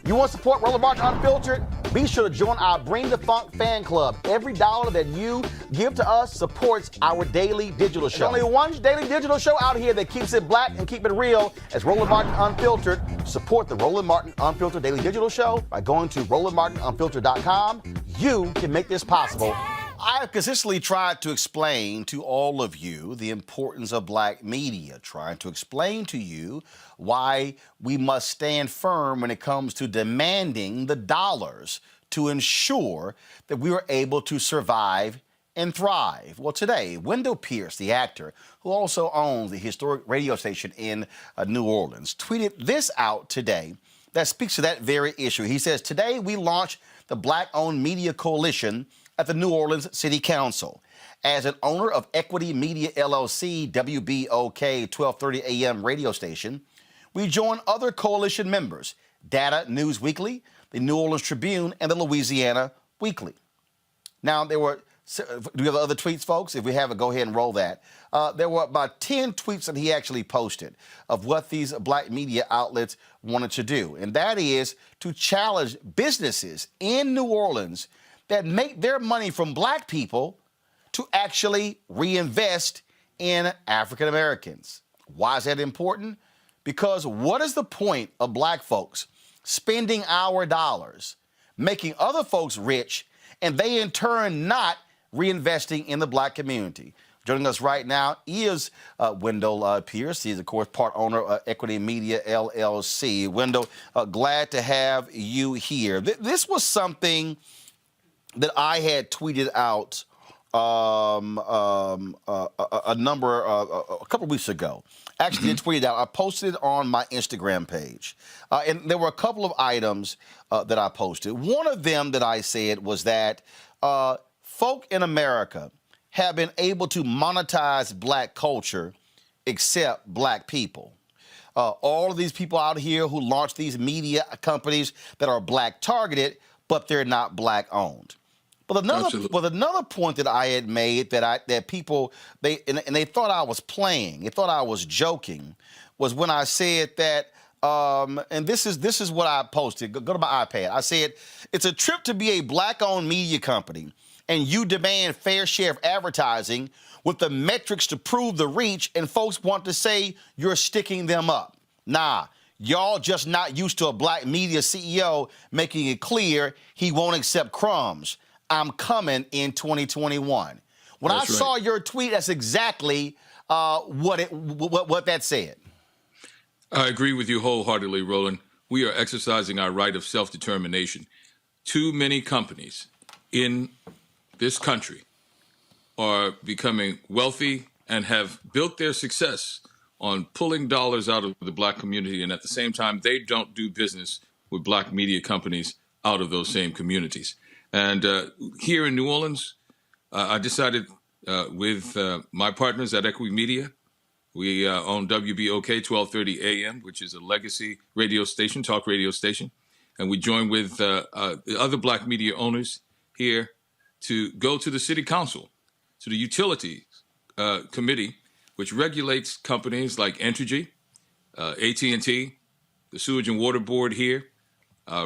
You want to support Roland Martin Unfiltered? Be sure to join our Bring the Funk fan club. Every dollar that you give to us supports our daily digital show. There's only one daily digital show out here that keeps it black and keep it real. It's Roland Martin Unfiltered. Support the Roland Martin Unfiltered daily digital show by going to RolandMartinUnfiltered.com. You can make this possible. I have consistently tried to explain to all of you the importance of black media, trying to explain to you why we must stand firm when it comes to demanding the dollars to ensure that we are able to survive and thrive. Well, today, Wendell Pierce, the actor, who also owns the historic radio station in New Orleans, tweeted this out today that speaks to that very issue. He says, "Today we launch the Black-Owned Media Coalition at the New Orleans City Council. As an owner of Equity Media LLC, WBOK 1230 AM radio station, we join other coalition members, Data News Weekly, the New Orleans Tribune, and the Louisiana Weekly." Now, do we have other tweets, folks? If we have it, go ahead and roll that. There were about 10 tweets that he actually posted of what these black media outlets wanted to do, and that is to challenge businesses in New Orleans that make their money from black people to actually reinvest in African Americans. Why is that important? Because what is the point of black folks spending our dollars, making other folks rich, and they in turn not reinvesting in the black community? Joining us right now is Wendell Pierce. He's, of course, part owner of Equity Media LLC. Wendell, glad to have you here. This was something that I had tweeted out a couple of weeks ago. Actually, didn't tweet it out. I posted it on my Instagram page. And there were a couple of items that I posted. One of them that I said was that folk in America have been able to monetize black culture except black people. All of these people out here who launch these media companies that are black targeted, but they're not black owned. But another point that I had made that people they thought I was playing, they thought I was joking, was when I said that, and this is what I posted. Go to my iPad. I said it's a trip to be a black-owned media company, and you demand fair share of advertising with the metrics to prove the reach, and folks want to say you're sticking them up. Nah. Y'all just not used to a black media CEO making it clear he won't accept crumbs. I'm coming in 2021. When I saw your tweet, that's exactly what that said. I agree with you wholeheartedly, Roland. We are exercising our right of self-determination. Too many companies in this country are becoming wealthy and have built their success on pulling dollars out of the black community, and at the same time, they don't do business with black media companies out of those same communities. And here in New Orleans, I decided with my partners at Equity Media, we own WBOK 1230 AM, which is a legacy radio station, talk radio station. and we joined with the other black media owners here to go to the city council, to the utilities committee, which regulates companies like Entergy, AT&T, the Sewage and Water Board here,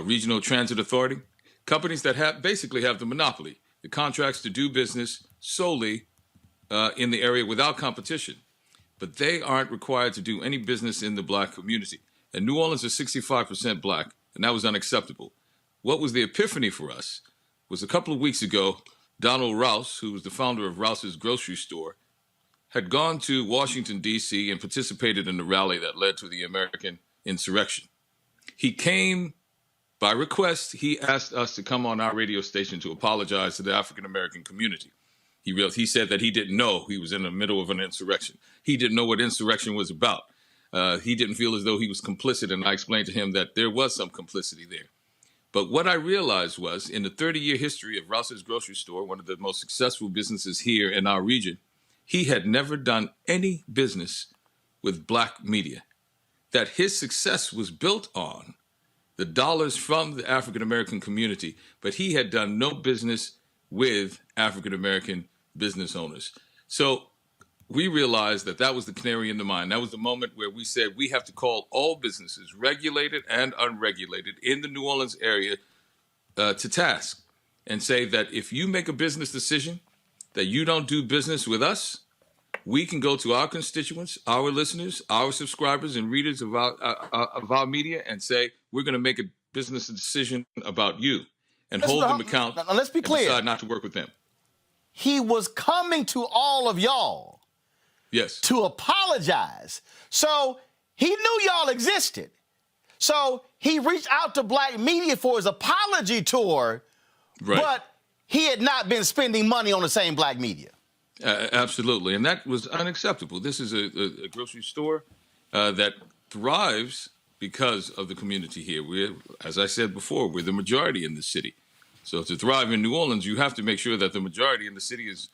Regional Transit Authority, companies that basically have the monopoly, the contracts to do business solely in the area without competition. But they aren't required to do any business in the black community. And New Orleans is 65% black, and that was unacceptable. What was the epiphany for us was a couple of weeks ago, Donald Rouse, who was the founder of Rouse's grocery store, had gone to Washington, D.C. and participated in the rally that led to the American insurrection. He came by request. He asked us to come on our radio station to apologize to the African-American community. He said that he didn't know he was in the middle of an insurrection. He didn't know what insurrection was about. He didn't feel as though he was complicit, and I explained to him that there was some complicity there. But what I realized was, in the 30-year history of Rouse's grocery store, one of the most successful businesses here in our region, he had never done any business with black media. That his success was built on the dollars from the African-American community, but he had done no business with African-American business owners. So we realized that that was the canary in the mine. That was the moment where we said we have to call all businesses, regulated and unregulated, in the New Orleans area to task and say that if you make a business decision that you don't do business with us, we can go to our constituents, our listeners, our subscribers and readers of our media and say, we're going to make a business decision about you and hold them accountable. Now, let's be clear. And decide not to work with them. He was coming to all of y'all. Yes. To apologize. So he knew y'all existed. So he reached out to black media for his apology tour, right. But he had not been spending money on the same black media. Absolutely. And that was unacceptable. This is a grocery store that thrives because of the community here. We're, as I said before, we're the majority in the city. So to thrive in New Orleans, you have to make sure that the majority in the city is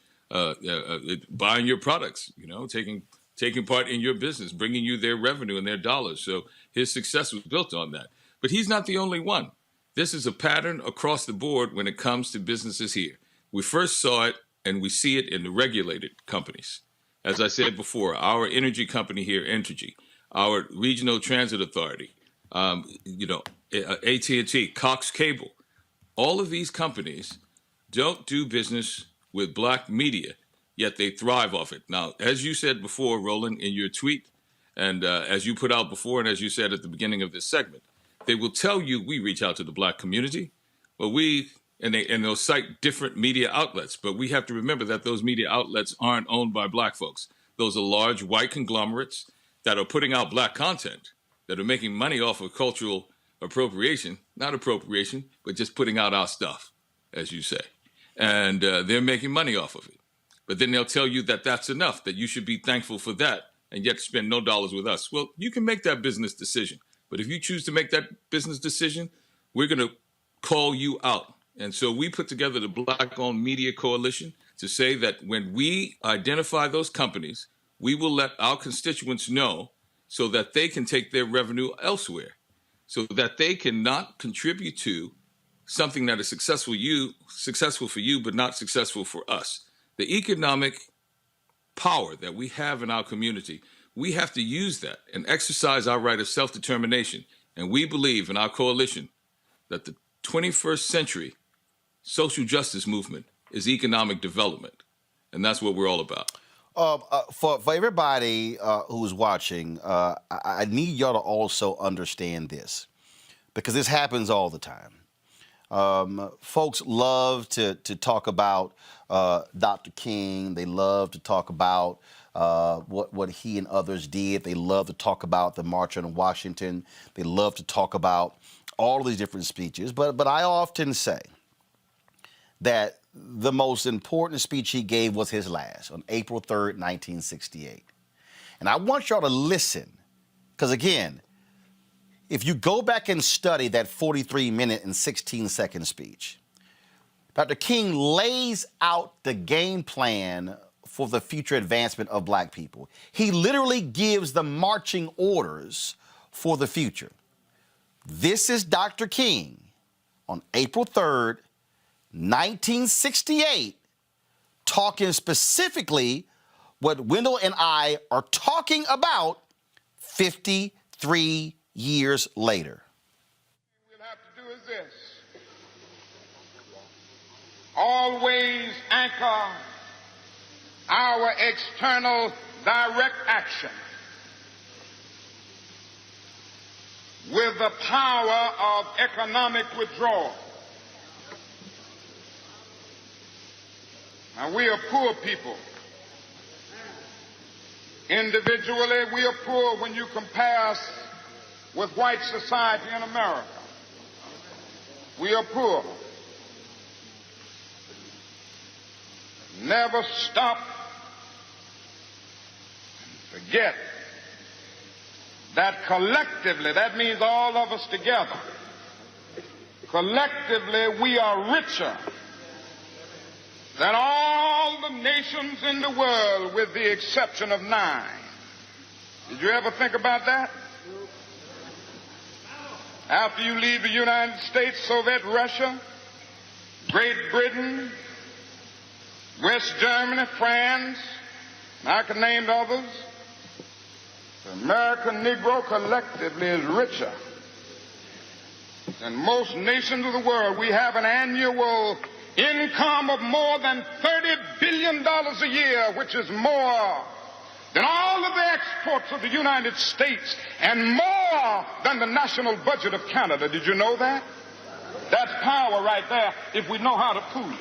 buying your products, you know, taking part in your business, bringing you their revenue and their dollars. So his success was built on that. But he's not the only one. This is a pattern across the board when it comes to businesses here. We first saw it and we see it in the regulated companies. As I said before, our energy company here, Entergy, our Regional Transit Authority, AT&T, Cox Cable, all of these companies don't do business with black media, yet they thrive off it. Now, as you said before, Roland, in your tweet, and as you put out before, and as you said at the beginning of this segment, they will tell you we reach out to the black community, but they'll cite different media outlets. But we have to remember that those media outlets aren't owned by black folks. Those are large white conglomerates that are putting out black content, that are making money off of cultural appropriation, not appropriation, but just putting out our stuff, as you say. And they're making money off of it. But then they'll tell you that that's enough, that you should be thankful for that, and yet spend no dollars with us. Well, you can make that business decision. But if you choose to make that business decision, we're going to call you out. And so we put together the Black-Owned Media Coalition to say that when we identify those companies, we will let our constituents know so that they can take their revenue elsewhere, so that they cannot contribute to something that is successful for you, but not successful for us. The economic power that we have in our community, we have to use that and exercise our right of self-determination. And we believe in our coalition that the 21st century social justice movement is economic development. And that's what we're all about. For everybody who's watching, I need y'all to also understand this, because this happens all the time. Folks love to talk about Dr. King. They love to talk about what he and others did. They love to talk about the March on Washington. They love to talk about all of these different speeches. But I often say that the most important speech he gave was his last, on April 3rd, 1968. And I want y'all to listen, because again, if you go back and study that 43-minute and 16-second speech, Dr. King lays out the game plan for the future advancement of black people. He literally gives the marching orders for the future. This is Dr. King on April 3rd, 1968, talking specifically what Wendell and I are talking about 53 years later. What we'll have to do is this: always anchor our external direct action with the power of economic withdrawal. Now, we are poor people. Individually, we are poor when you compare us with white society in America. We are poor. Never stop and forget that collectively, that means all of us together, collectively we are richer than all the nations in the world with the exception of 9. Did you ever think about that? After you leave the United States, Soviet Russia, Great Britain, West Germany, France, and I can name others, the American Negro collectively is richer than most nations of the world. We have an annual income of more than $30 billion a year, which is more than all of the exports of the United States and more than the national budget of Canada. Did you know that? That's power right there if we know how to pool it.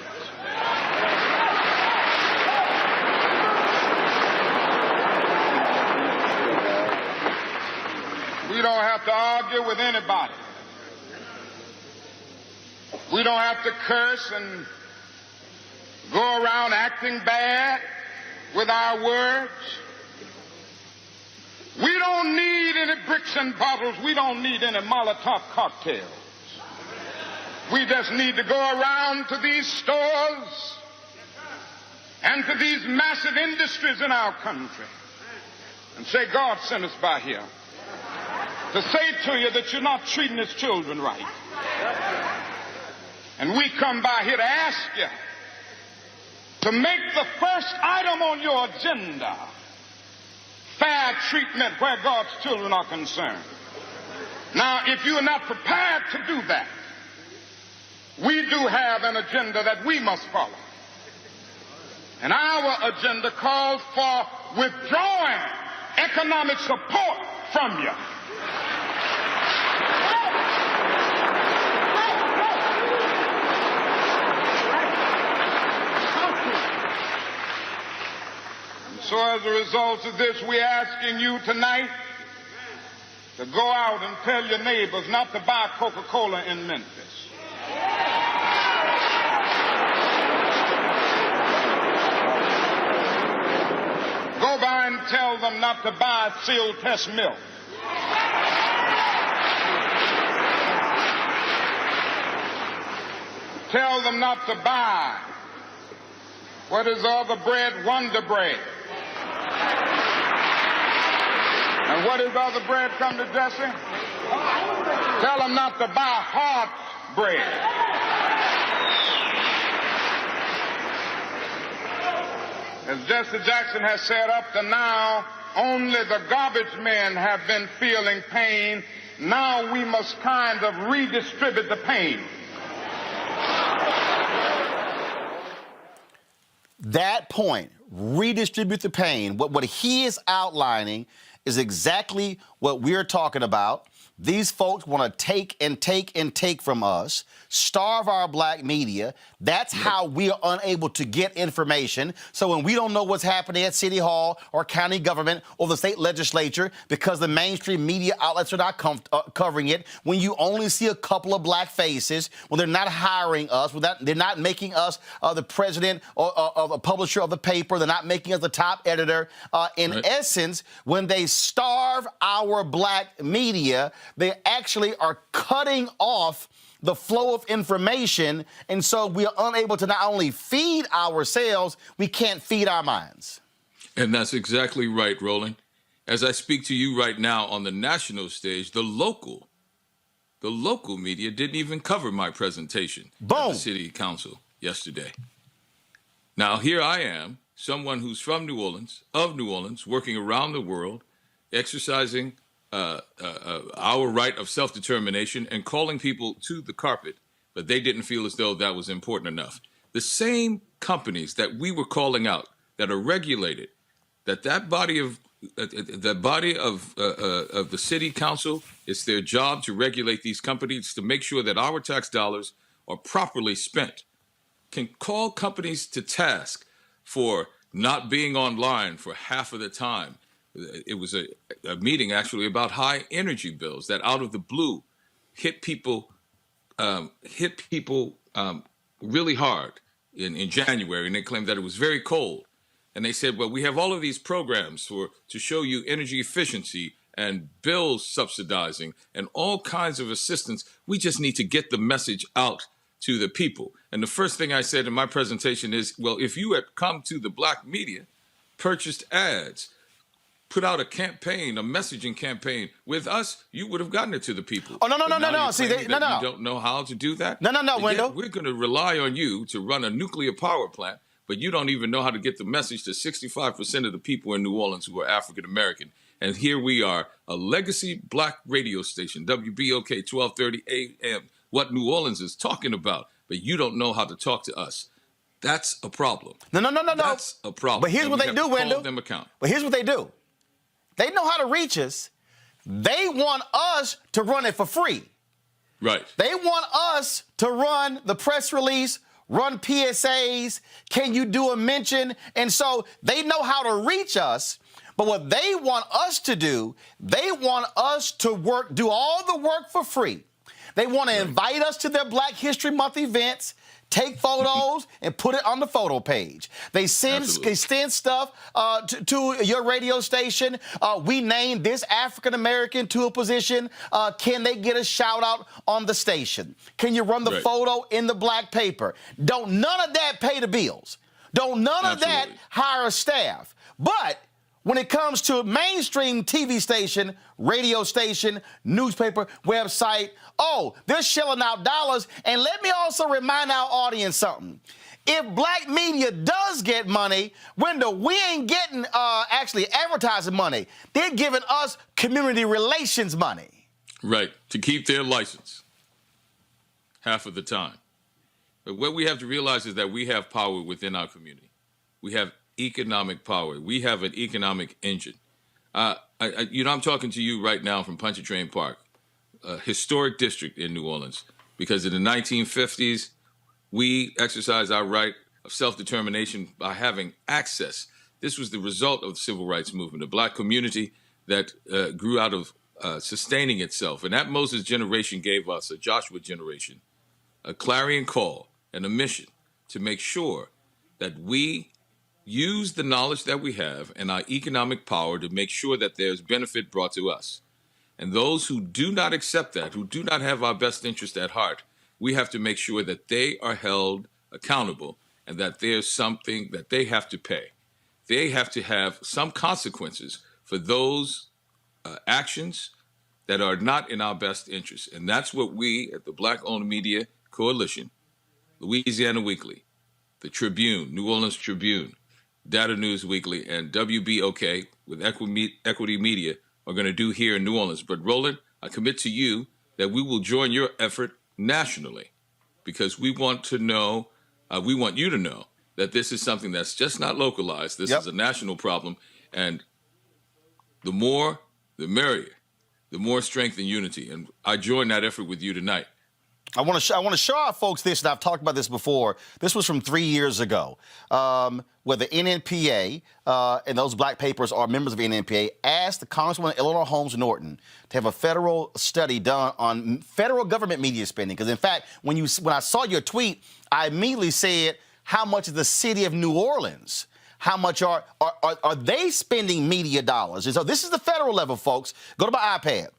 We don't have to argue with anybody. We don't have to curse and go around acting bad with our words. We don't need any bricks and bottles. We don't need any Molotov cocktails. We just need to go around to these stores and to these massive industries in our country and say, God sent us by here to say to you that you're not treating his children right. And we come by here to ask you to make the first item on your agenda fair treatment where God's children are concerned. Now, if you are not prepared to do that, we do have an agenda that we must follow. And our agenda calls for withdrawing economic support from you. So as a result of this, we're asking you tonight to go out and tell your neighbors not to buy Coca-Cola in Memphis. Go by and tell them not to buy sealed test milk. Tell them not to buy what is all the bread, Wonder Bread. And what is other bread come to Jesse? Tell them not to buy hard bread. As Jesse Jackson has said, up to now, only the garbage men have been feeling pain. Now we must kind of redistribute the pain. That point, redistribute the pain, what he is outlining is exactly what we're talking about. These folks want to take and take and take from us, starve our black media. That's how we are unable to get information. So when we don't know what's happening at City Hall or county government or the state legislature because the mainstream media outlets are not covering it, when you only see a couple of black faces, when they're not hiring us, when they're not making us the president or a publisher of the paper, they're not making us the top editor. In essence, when they starve our black media, they actually are cutting off the flow of information, and so we are unable to not only feed ourselves, we can't feed our minds. And that's exactly right, Roland. As I speak to you right now on the national stage, the local the local media didn't even cover my presentation at Boom. the city council yesterday. Now, here I am, someone who's from New Orleans, of New Orleans, working around the world, exercising our right of self-determination and calling people to the carpet, but they didn't feel as though that was important enough. The same companies that we were calling out that are regulated, that body of the city council, it's their job to regulate these companies to make sure that our tax dollars are properly spent, can call companies to task for not being online for half of the time. It was a meeting actually about high energy bills that out of the blue hit people really hard in January, and they claimed that it was very cold. And they said, well, we have all of these programs to show you energy efficiency and bills subsidizing and all kinds of assistance. We just need to get the message out to the people. And the first thing I said in my presentation is, well, if you had come to the black media, purchased ads, put out a campaign, a messaging campaign with us, you would have gotten it to the people. Oh, no. See, you don't know how to do that? No, Wendell. We're going to rely on you to run a nuclear power plant, but you don't even know how to get the message to 65% of the people in New Orleans who are African American. And here we are, a legacy black radio station, WBOK 1230 AM, what New Orleans is talking about, but you don't know how to talk to us. That's a problem. No. That's a problem. But here's what they do, Wendell. Them account. But here's what they do. They know how to reach us. They want us to run it for free. Right. They want us to run the press release, run PSAs. Can you do a mention? And so they know how to reach us. But what they want us to do, they want us to do all the work for free. They want to invite us to their Black History Month events, take photos, and put it on the photo page. They send stuff to your radio station. We named this African American to a position. Can they get a shout out on the station? Can you run the photo in the black paper? Don't none of that pay the bills. Don't none of that hire a staff. But when it comes to mainstream TV station, radio station, newspaper, website, they're shelling out dollars. And let me also remind our audience something. If black media does get money, Wendell, we ain't getting actually advertising money. They're giving us community relations money. Right, to keep their license half of the time. But what we have to realize is that we have power within our community. We have economic power. We have an economic engine. I'm talking to you right now from Pontchartrain Park, a historic district in New Orleans, because in the 1950s, we exercised our right of self-determination by having access. This was the result of the civil rights movement, a black community that grew out of sustaining itself. And that Moses generation gave us, a Joshua generation, a clarion call and a mission to make sure that we use the knowledge that we have and our economic power to make sure that there's benefit brought to us. And those who do not accept that, who do not have our best interest at heart, we have to make sure that they are held accountable and that there's something that they have to pay. They have to have some consequences for those actions that are not in our best interest. And that's what we at the Black-Owned Media Coalition, Louisiana Weekly, the Tribune, New Orleans Tribune, Data News Weekly, and WBOK with Equity Media are going to do here in New Orleans. But Roland, I commit to you that we will join your effort nationally, because we want you to know that this is something that's just not localized. This is a national problem, and the more, the merrier, the more strength and unity. And I join that effort with you tonight. I want to show our folks this, and I've talked about this before. This was from 3 years ago, where the NNPA and those black papers are members of NNPA asked the Congresswoman Eleanor Holmes Norton to have a federal study done on federal government media spending. Because in fact, when I saw your tweet, I immediately said, how much is the city of New Orleans? How much are they spending media dollars? And so this is the federal level, folks. Go to my iPad.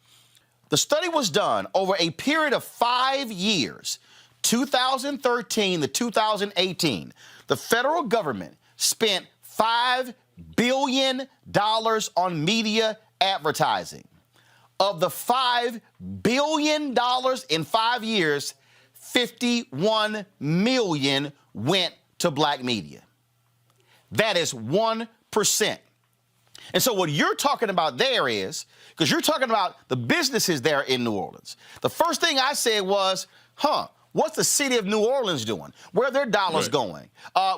The study was done over a period of 5 years, 2013 to 2018. The federal government spent $5 billion on media advertising. Of the $5 billion in 5 years, 51 million went to black media. That is 1%. And so what you're talking about there is, because you're talking about the businesses there in New Orleans. The first thing I said was, what's the city of New Orleans doing? Where are their dollars going?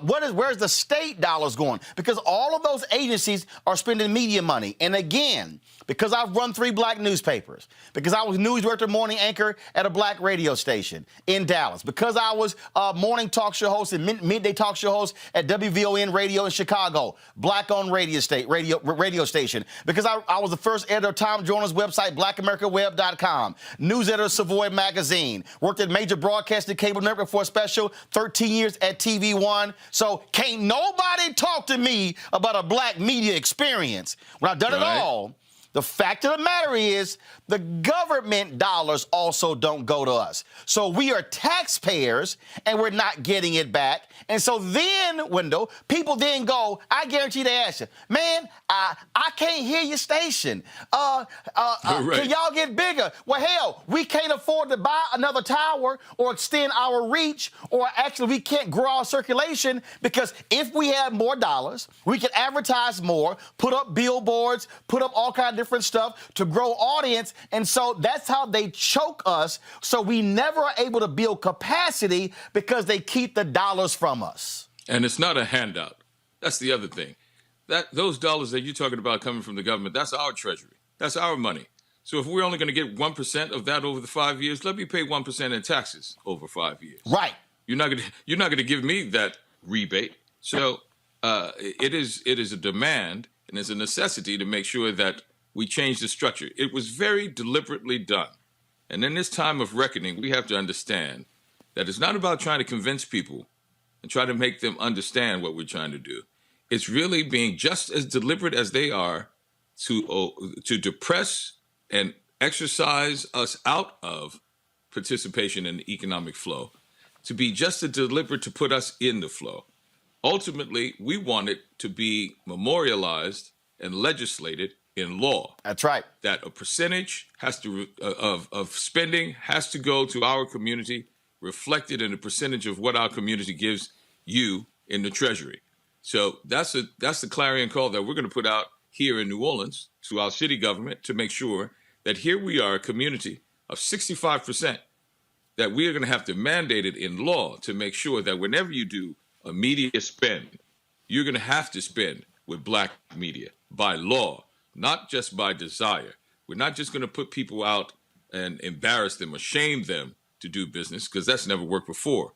Where's the state dollars going? Because all of those agencies are spending media money. And again, because I've run 3 black newspapers, because I was news director, morning anchor at a black radio station in Dallas, because I was morning talk show host and midday talk show host at WVON Radio in Chicago, black-owned radio station, because I was the first editor of Tom Joyner's website, blackamericaweb.com, news editor of Savoy Magazine, worked at major broadcasting cable network for a special 13 years at TV One. So can't nobody talk to me about a black media experience when I've done it all. The fact of the matter is the government dollars also don't go to us. So we are taxpayers and we're not getting it back. And so then, Wendell, people then go, I guarantee they ask you, man, I can't hear your station. Can y'all get bigger? Well, hell, we can't afford to buy another tower or extend our reach, or actually we can't grow our circulation, because if we had more dollars, we could advertise more, put up billboards, put up all kinds of different stuff to grow audience. And so that's how they choke us. So we never are able to build capacity because they keep the dollars from us. And it's not a handout. That's the other thing. Those dollars that you're talking about coming from the government, that's our treasury. That's our money. So if we're only going to get 1% of that over the 5 years, let me pay 1% in taxes over 5 years. Right. You're not going to give me that rebate. So it is a demand and it's a necessity to make sure that we change the structure. It was very deliberately done. And in this time of reckoning, we have to understand that it's not about trying to convince people and try to make them understand what we're trying to do. It's really being just as deliberate as they are to depress and exercise us out of participation in the economic flow, to be just as deliberate to put us in the flow. Ultimately, we want it to be memorialized and legislated in law. That's right. That a percentage has to of spending has to go to our community, reflected in a percentage of what our community gives you in the treasury. So that's the clarion call that we're going to put out here in New Orleans to our city government to make sure that here we are, a community of 65%, that we are going to have to mandate it in law to make sure that whenever you do a media spend, you're going to have to spend with black media by law, not just by desire. We're not just going to put people out and embarrass them or shame them to do business, because that's never worked before.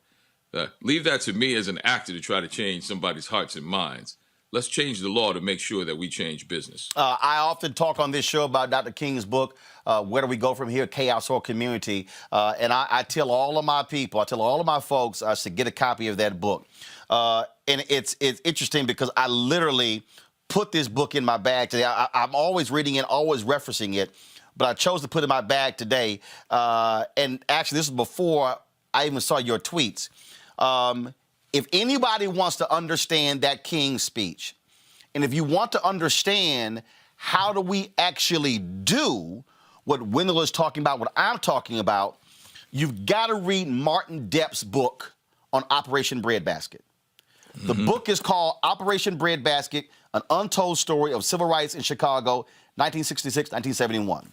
Leave that to me as an actor to try to change somebody's hearts and minds. Let's change the law to make sure that we change business. I often talk on this show about Dr. King's book, Where Do We Go From Here, Chaos or Community? And I tell all of my people, I tell all of my folks to get a copy of that book. And it's interesting because I literally put this book in my bag today. I'm always reading it, always referencing it, but I chose to put it in my bag today. And actually, this is before I even saw your tweets. If anybody wants to understand that King speech, and if you want to understand how do we actually do what Wendell is talking about, what I'm talking about, you've got to read Martin Depp's book on Operation Breadbasket. The book is called Operation Breadbasket, An Untold Story of Civil Rights in Chicago, 1966-1971.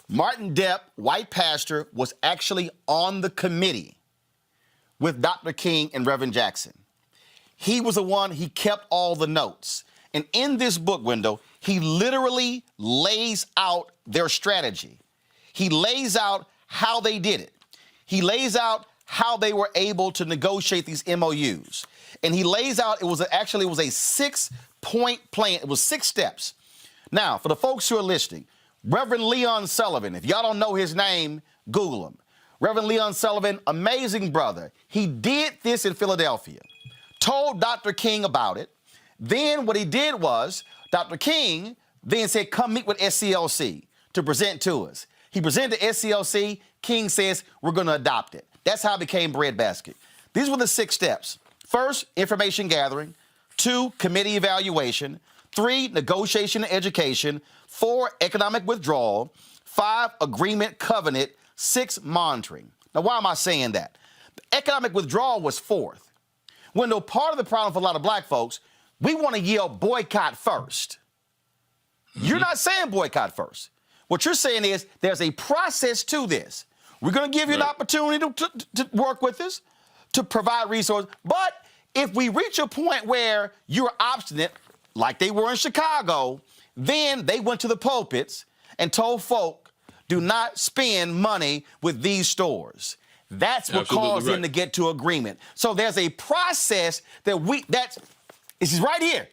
Martin Depp, white pastor, was actually on the committee with Dr. King and Reverend Jackson. He was the one, he kept all the notes. And in this book, Wendell, he literally lays out their strategy. He lays out how they did it. He lays out how they were able to negotiate these MOUs. And he lays out, it was a 6-point plan. It was 6 steps. Now, for the folks who are listening, Reverend Leon Sullivan, if y'all don't know his name, Google him. Reverend Leon Sullivan, amazing brother. He did this in Philadelphia, told Dr. King about it. Then what he did was, Dr. King then said, come meet with SCLC to present to us. He presented to SCLC. King says, we're going to adopt it. That's how it became Breadbasket. These were the 6 steps. First, information gathering. 2, committee evaluation. 3, negotiation and education. 4, economic withdrawal. 5, agreement, covenant. 6, monitoring. Now, why am I saying that? The economic withdrawal was 4th. Wendell, part of the problem for a lot of black folks, we want to yell boycott first. You're not saying boycott first. What you're saying is there's a process to this. We're going to give you an opportunity to work with us, to provide resources. But if we reach a point where you're obstinate, like they were in Chicago, then they went to the pulpits and told folk, do not spend money with these stores. That's what caused them to get to agreement. So there's a process this is right here.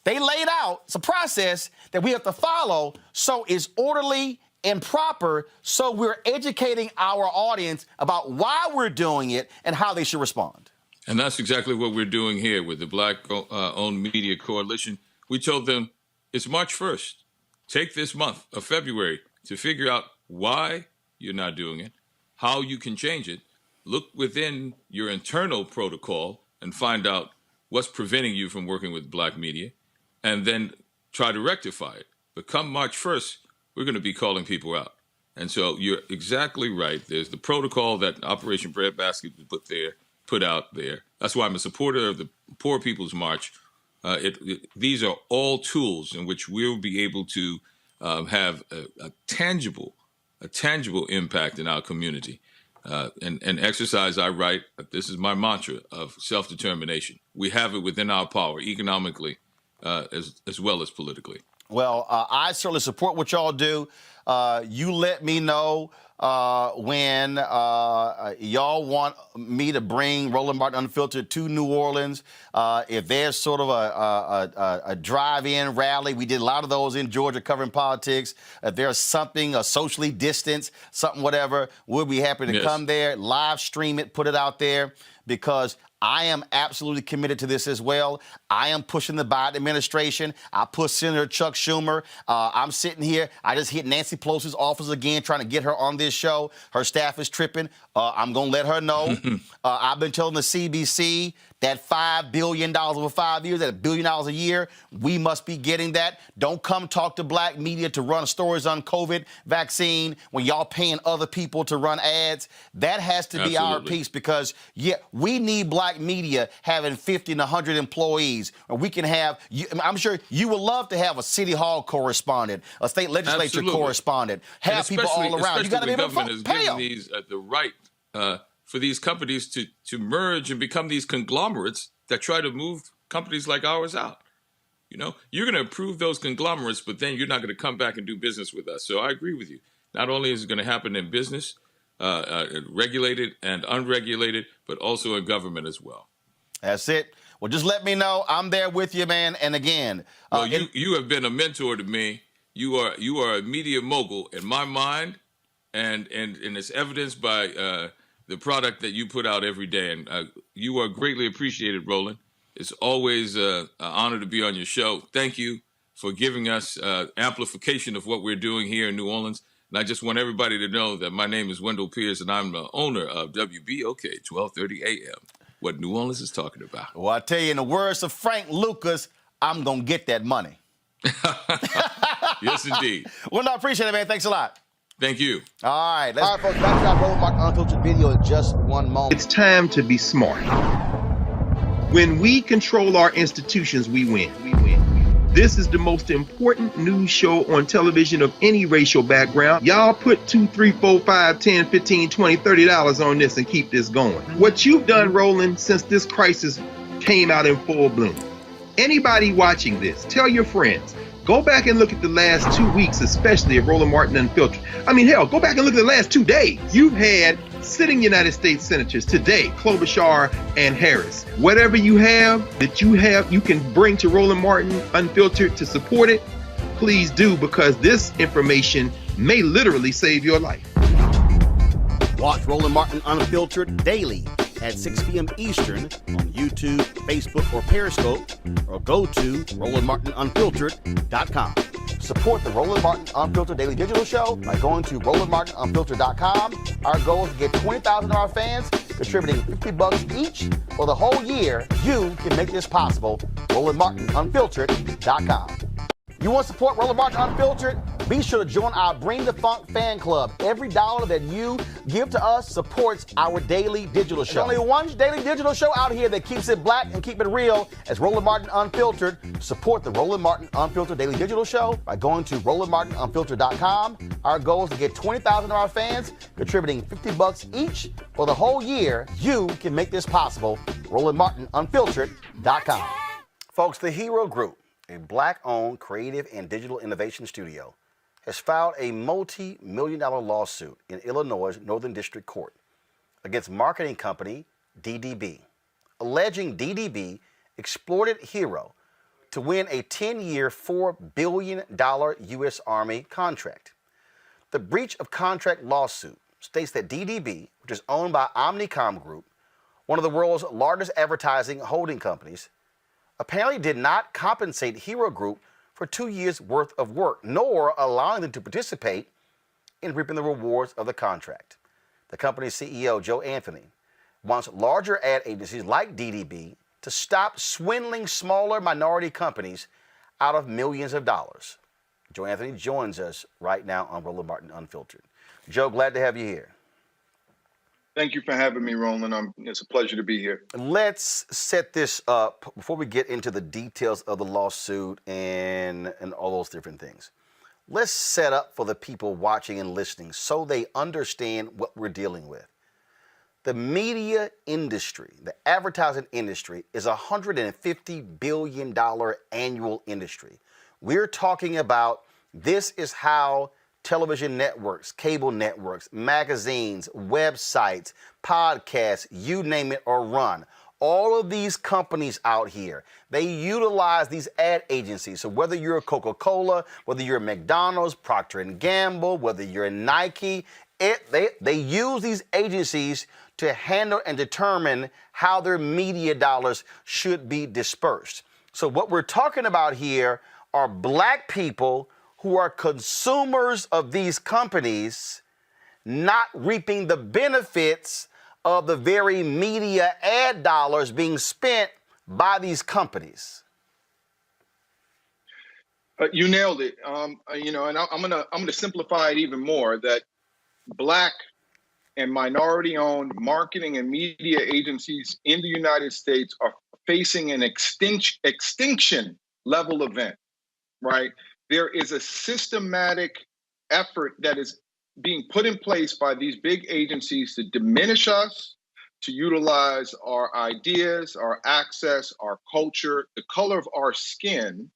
They laid out, it's a process that we have to follow so it's orderly and proper, so we're educating our audience about why we're doing it and how they should respond. And that's exactly what we're doing here with the Black-Owned Media Coalition. We told them it's March 1st. Take this month of February to figure out why you're not doing it, how you can change it. Look within your internal protocol and find out what's preventing you from working with black media, and then try to rectify it. But come March 1st, we're going to be calling people out. And so you're exactly right. There's the protocol that Operation Breadbasket put out there. That's why I'm a supporter of the Poor People's March. These are all tools in which we'll be able to have a tangible impact in our community and exercise our right. This is my mantra of self-determination. We have it within our power economically as well as politically. Well, I certainly support what y'all do. You let me know when y'all want me to bring Roland Martin Unfiltered to New Orleans. If there's sort of a drive-in rally, we did a lot of those in Georgia covering politics. If there's something, a socially distanced, something, whatever, we'll be happy to come there, live stream it, put it out there, because I am absolutely committed to this as well. I am pushing the Biden administration. I push Senator Chuck Schumer. I'm sitting here. I just hit Nancy Pelosi's office again, trying to get her on this show. Her staff is tripping. I'm going to let her know. I've been telling the CBC that $5 billion over 5 years, that $1 billion a year, we must be getting that. Don't come talk to black media to run stories on COVID vaccine when y'all paying other people to run ads. That has to be our piece, because, we need black media having 50 and 100 employees. Or we can have, I'm sure you would love to have a city hall correspondent, a state legislature correspondent, have people all around. You got to be able to pay them. These the right for these companies to merge and become these conglomerates that try to move companies like ours out. You know, you're going to approve those conglomerates, but then you're not going to come back and do business with us. So I agree with you. Not only is it going to happen in business, regulated and unregulated, but also in government as well. That's it. Well, just let me know. I'm there with you, man. And again, well, you have been a mentor to me. You are a media mogul in my mind, and it's evidenced by the product that you put out every day. And you are greatly appreciated, Roland. It's always an honor to be on your show. Thank you for giving us amplification of what we're doing here in New Orleans. And I just want everybody to know that my name is Wendell Pierce, and I'm the owner of WBOK 1230 AM, what New Orleans is talking about. Well, I tell you, in the words of Frank Lucas, I'm going to get that money. Yes, indeed. Well, I appreciate it, man. Thanks a lot. Thank you. All right, folks, back to our Roland Martin Unfiltered video in just one moment. It's time to be smart. When we control our institutions, we win. This is the most important news show on television of any racial background. Y'all put $2, $3, $4, $5, $10, $15, $20, $30 on this and keep this going. What you've done, Roland, since this crisis came out in full bloom. Anybody watching this, tell your friends. Go back and look at the last 2 weeks, especially of Roland Martin Unfiltered. I mean, hell, go back and look at the last 2 days. You've had sitting United States senators today, Klobuchar and Harris. Whatever you have that you can bring to Roland Martin Unfiltered to support it, please do, because this information may literally save your life. Watch Roland Martin Unfiltered daily at 6 p.m. Eastern on YouTube, Facebook, or Periscope, or go to RolandMartinUnfiltered.com. Support the Roland Martin Unfiltered Daily Digital Show by going to RolandMartinUnfiltered.com. Our goal is to get 20,000 of our fans contributing $50 each for the whole year. You can make this possible. RolandMartinUnfiltered.com. You want to support Roland Martin Unfiltered? Be sure to join our Bring the Funk fan club. Every dollar that you give to us supports our daily digital show. There's only one daily digital show out here that keeps it black and keep it real. As Roland Martin Unfiltered. Support the Roland Martin Unfiltered daily digital show by going to RolandMartinUnfiltered.com. Our goal is to get 20,000 of our fans contributing $50 each for the whole year. You can make this possible. RolandMartinUnfiltered.com. Folks, the Hero Group, a black-owned creative and digital innovation studio, has filed a multi-million-dollar lawsuit in Illinois' Northern District Court against marketing company DDB, alleging DDB exploited Hero to win a 10-year, $4 billion U.S. Army contract. The breach of contract lawsuit states that DDB, which is owned by Omnicom Group, one of the world's largest advertising holding companies, apparently did not compensate Hero Group for 2 years' worth of work, nor allowing them to participate in reaping the rewards of the contract. The company's CEO, Joe Anthony, wants larger ad agencies like DDB to stop swindling smaller minority companies out of millions of dollars. Joe Anthony joins us right now on Roland Martin Unfiltered. Joe, glad to have you here. Thank you for having me, Roland. It's a pleasure to be here. Let's set this up before we get into the details of the lawsuit and all those different things. Let's set up for the people watching and listening so they understand what we're dealing with. The media industry, the advertising industry, is a $150 billion annual industry. We're talking about this is how television networks, cable networks, magazines, websites, podcasts, you name it, are run. All of these companies out here, they utilize these ad agencies. So whether you're a Coca-Cola, whether you're a McDonald's, Procter & Gamble, whether you're a Nike, they use these agencies to handle and determine how their media dollars should be dispersed. So what we're talking about here are black people who are consumers of these companies not reaping the benefits of the very media ad dollars being spent by these companies. You nailed it. And I'm gonna simplify it even more. That black and minority-owned marketing and media agencies in the United States are facing an extinction level event. Right? There is a systematic effort that is being put in place by these big agencies to diminish us, to utilize our ideas, our access, our culture, the color of our skin,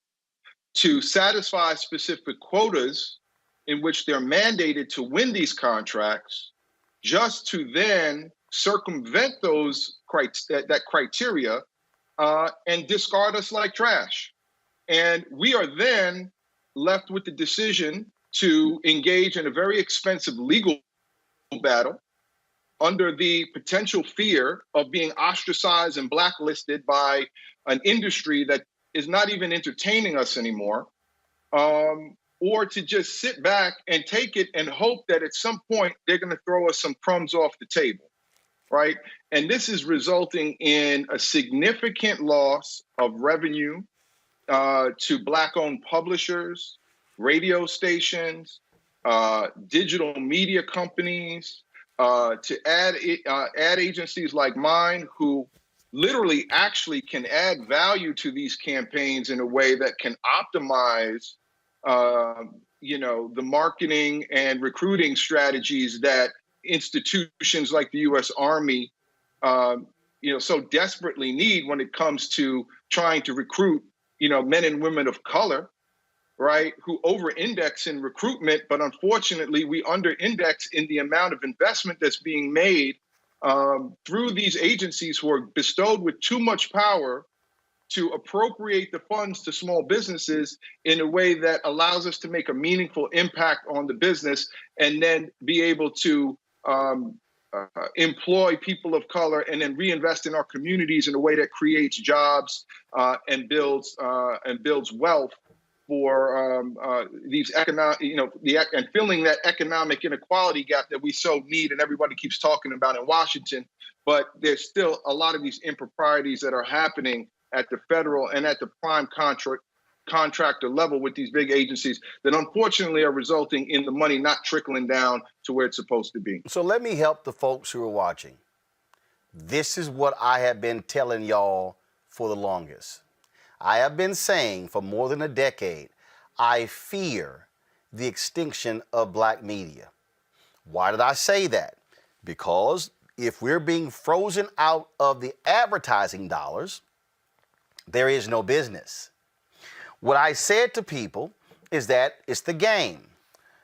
to satisfy specific quotas in which they're mandated to win these contracts, just to then circumvent that criteria and discard us like trash. And we are then left with the decision to engage in a very expensive legal battle under the potential fear of being ostracized and blacklisted by an industry that is not even entertaining us anymore, or to just sit back and take it and hope that at some point they're going to throw us some crumbs off the table, right? And this is resulting in a significant loss of revenue to Black-owned publishers, radio stations, digital media companies, to ad agencies like mine, who literally actually can add value to these campaigns in a way that can optimize, the marketing and recruiting strategies that institutions like the U.S. Army, so desperately need when it comes to trying to recruit men and women of color, right, who over-index in recruitment, but unfortunately we under-index in the amount of investment that's being made through these agencies who are bestowed with too much power to appropriate the funds to small businesses in a way that allows us to make a meaningful impact on the business and then be able to employ people of color and then reinvest in our communities in a way that creates jobs and builds wealth for these economic, and filling that economic inequality gap that we so need and everybody keeps talking about in Washington. But there's still a lot of these improprieties that are happening at the federal and at the prime contractor level with these big agencies that unfortunately are resulting in the money not trickling down to where it's supposed to be. So let me help the folks who are watching. This is what I have been telling y'all for the longest. I have been saying for more than a decade, I fear the extinction of black media. Why did I say that? Because if we're being frozen out of the advertising dollars, there is no business. What I said to people is that it's the game.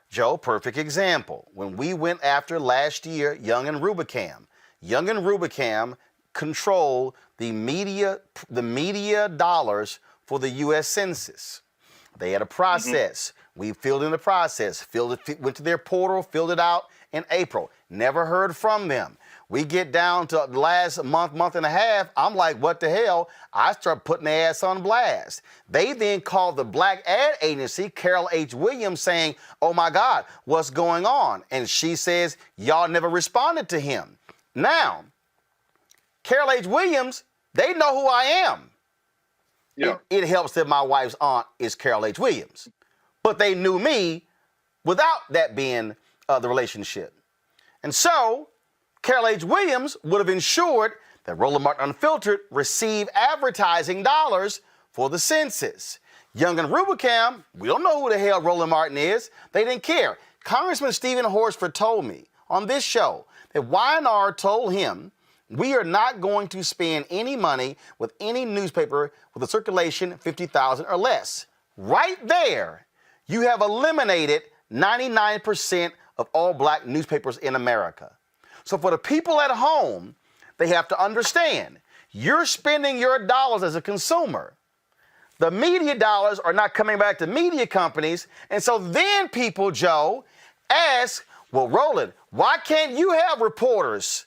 Joe, perfect example. When we went after last year, Young and Rubicam control the media dollars for the U.S. Census. They had a process. We filled in the process, went to their portal, filled it out in April. Never heard from them. We get down to the last month and a half. I'm like, what the hell? I start putting their ass on blast. They then called the black ad agency, Carol H. Williams, saying, oh my God, what's going on? And she says, y'all never responded to him. Now, Carol H. Williams, they know who I am. Yeah. It helps that my wife's aunt is Carol H. Williams. But they knew me without that being the relationship. And so, Carol H. Williams would have ensured that Roland Martin Unfiltered receive advertising dollars for the census. Young and Rubicam, we don't know who the hell Roland Martin is. They didn't care. Congressman Stephen Horsford told me on this show that YNR told him, we are not going to spend any money with any newspaper with a circulation 50,000 or less. Right there, you have eliminated 99% of all black newspapers in America. So for the people at home, they have to understand, you're spending your dollars as a consumer. The media dollars are not coming back to media companies. And so then people, Joe, ask, well, Roland, why can't you have reporters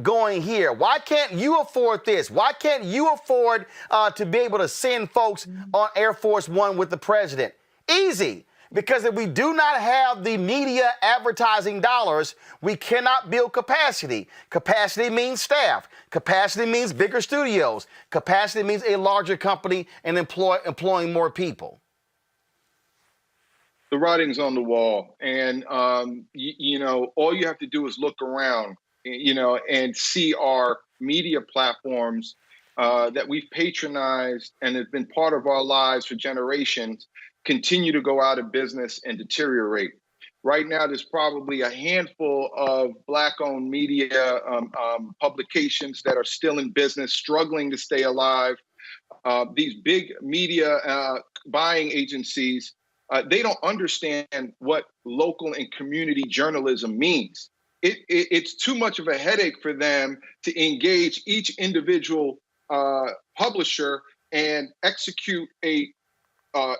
going here? Why can't you afford this? Why can't you afford to be able to send folks on Air Force One with the president? Easy. Because if we do not have the media advertising dollars, we cannot build capacity. Capacity means staff. Capacity means bigger studios. Capacity means a larger company and employing more people. The writing's on the wall. And, you know, all you have to do is look around, you know, and see our media platforms that we've patronized and have been part of our lives for generations continue to go out of business and deteriorate. Right now, there's probably a handful of Black-owned media publications that are still in business, struggling to stay alive. These big media buying agencies, they don't understand what local and community journalism means. It's too much of a headache for them to engage each individual publisher and execute a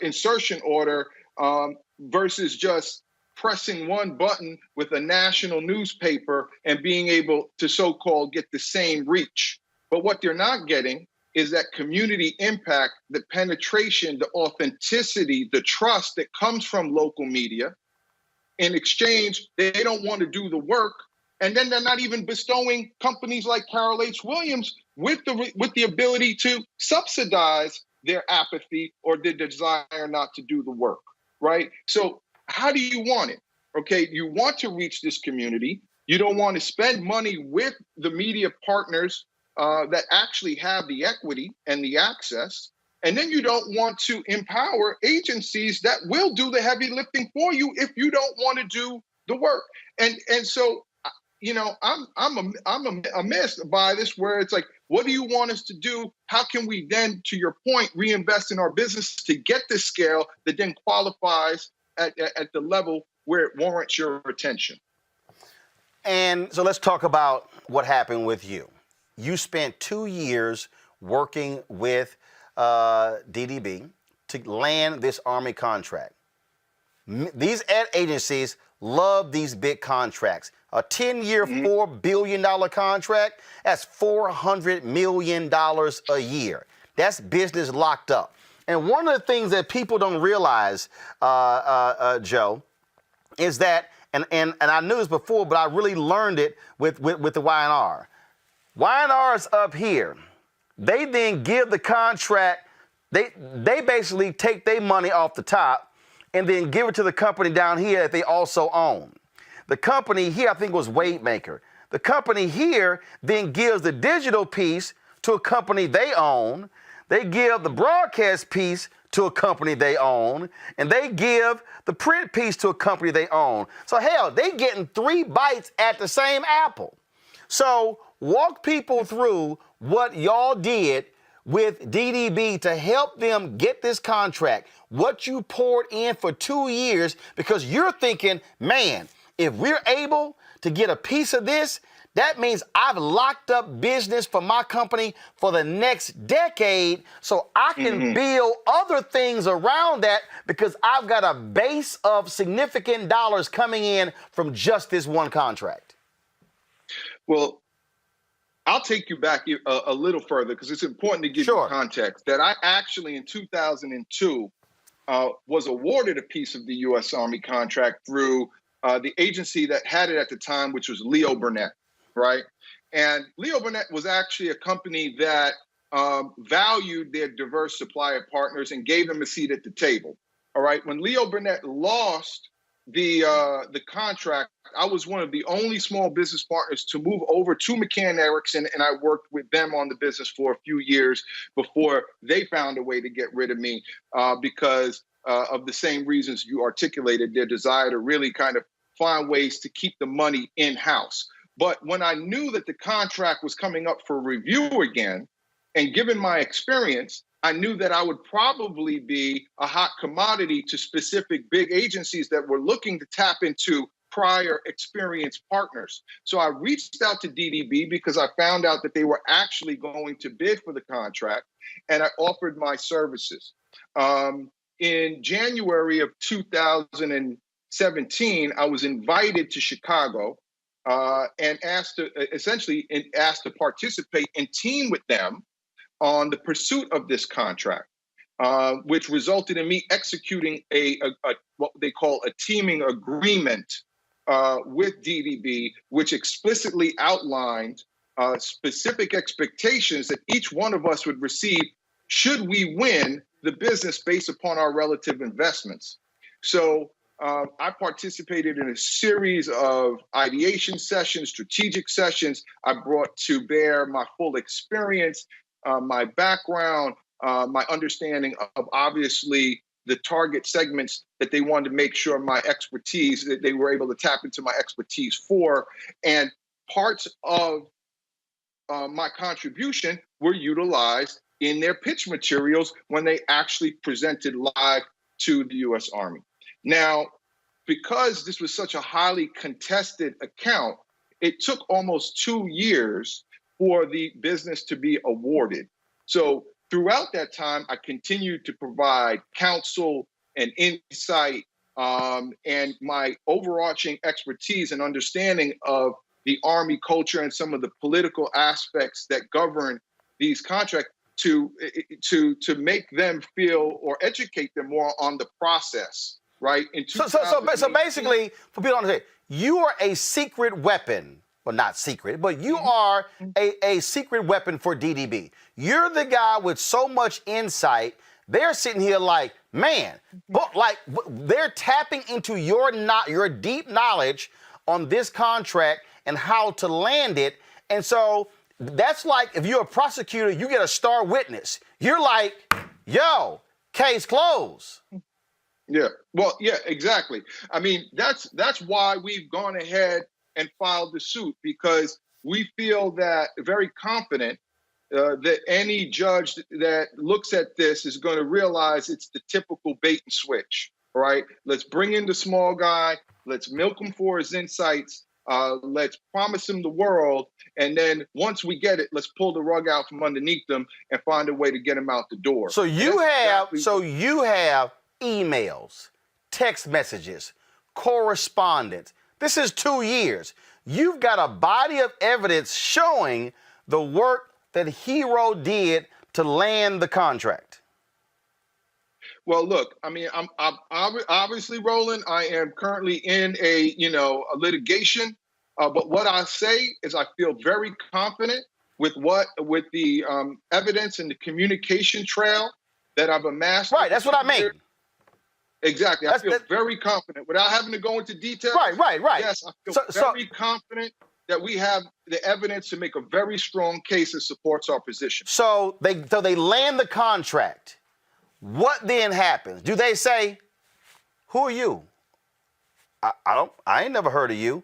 insertion order versus just pressing one button with a national newspaper and being able to so-called get the same reach. But what they're not getting is that community impact, the penetration, the authenticity, the trust that comes from local media. In exchange, they don't want to do the work. And then they're not even bestowing companies like Carol H. Williams with the ability to subsidize their apathy or their desire not to do the work, right? So how do you want it? Okay, you want to reach this community. You don't want to spend money with the media partners that actually have the equity and the access. And then you don't want to empower agencies that will do the heavy lifting for you if you don't want to do the work. And so, you know, I'm amazed by this, where it's like, what do you want us to do? How can we then, to your point, reinvest in our business to get this scale that then qualifies at the level where it warrants your attention? And so let's talk about what happened with you. You spent 2 years working with DDB to land this Army contract. These ad agencies love these big contracts. A 10-year, $4 billion contract, that's $400 million a year. That's business locked up. And one of the things that people don't realize, Joe, is that, and I knew this before, but I really learned it with the YNR. YNR is up here. They then give the contract They basically take their money off the top and then give it to the company down here that they also own. The company here, I think, was Wavemaker. The company here then gives the digital piece to a company they own. They give the broadcast piece to a company they own, and they give the print piece to a company they own. So hell, they getting 3 bites at the same apple. So walk people through what y'all did with DDB to help them get this contract, what you poured in for 2 years, because you're thinking, man, if we're able to get a piece of this, that means I've locked up business for my company for the next decade, so I can build other things around that because I've got a base of significant dollars coming in from just this one contract. Well, I'll take you back a little further because it's important to give you context that I actually in 2002 was awarded a piece of the U.S. Army contract through the agency that had it at the time, which was Leo Burnett, right? And Leo Burnett was actually a company that valued their diverse supplier partners and gave them a seat at the table, all right? When Leo Burnett lost the contract, I was one of the only small business partners to move over to McCann Erickson, and I worked with them on the business for a few years before they found a way to get rid of me because of the same reasons you articulated, their desire to really kind of find ways to keep the money in-house. But when I knew that the contract was coming up for review again, and given my experience, I knew that I would probably be a hot commodity to specific big agencies that were looking to tap into prior experienced partners. So I reached out to DDB because I found out that they were actually going to bid for the contract, and I offered my services. In January of 2017, I was invited to Chicago and asked to participate and team with them on the pursuit of this contract, which resulted in me executing a what they call a teaming agreement with DDB, which explicitly outlined specific expectations that each one of us would receive should we win the business based upon our relative investments. So I participated in a series of ideation sessions, strategic sessions. I brought to bear my full experience, my background, my understanding of obviously the target segments that they wanted to make sure my expertise, that they were able to tap into my expertise for. And parts of my contribution were utilized in their pitch materials when they actually presented live to the U.S. Army. Now, because this was such a highly contested account, it took almost 2 years for the business to be awarded. So throughout that time, I continued to provide counsel and insight and my overarching expertise and understanding of the Army culture and some of the political aspects that govern these contracts to make them feel or educate them more on the process, right? So basically, for people to understand, you are a secret weapon. Well, not secret, but you are a secret weapon for DDB. You're the guy with so much insight. They're sitting here like, man, but like they're tapping into your deep knowledge on this contract and how to land it. And so that's like if you're a prosecutor, you get a star witness. You're like, yo, case closed. Yeah, well, yeah, exactly. I mean, that's why we've gone ahead and filed the suit, because we feel that very confident that any judge that looks at this is going to realize it's the typical bait and switch, right? Let's bring in the small guy. Let's milk him for his insights. Let's promise him the world. And then once we get it, let's pull the rug out from underneath them and find a way to get him out the door. So you have emails, text messages, correspondence. This is 2 years. You've got a body of evidence showing the work that Hero did to land the contract. Well, look, I mean, I'm obviously, Roland, I am currently in a litigation. But what I say is I feel very confident with the evidence and the communication trail that I've amassed. Right, that's what I mean. Exactly. I feel very confident without having to go into detail. Right. Yes, I feel very confident that we have the evidence to make a very strong case that supports our position. So they land the contract. What then happens? Do they say, "Who are you? I ain't never heard of you."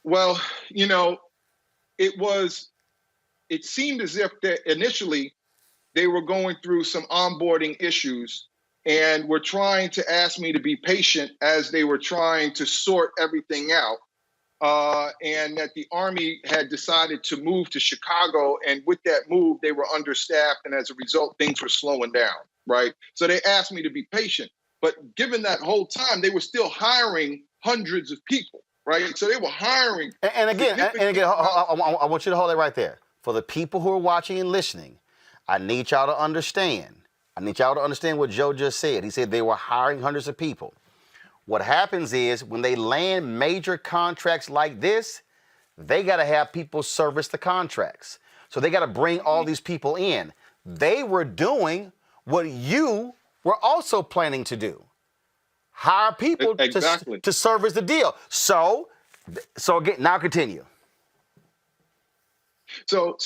Well, you know, it seemed as if that initially they were going through some onboarding issues and were trying to ask me to be patient as they were trying to sort everything out. And that the Army had decided to move to Chicago. And with that move, they were understaffed. And as a result, things were slowing down, right? So they asked me to be patient. But given that whole time, they were still hiring hundreds of people, right? So they were hiring. And again, I want you to hold it right there. For the people who are watching and listening, I need y'all to understand. I need y'all to understand what Joe just said. He said they were hiring hundreds of people. What happens is when they land major contracts like this, they got to have people service the contracts. So they got to bring all these people in. They were doing what you were also planning to do. Hire people to service the deal. So again, now continue. So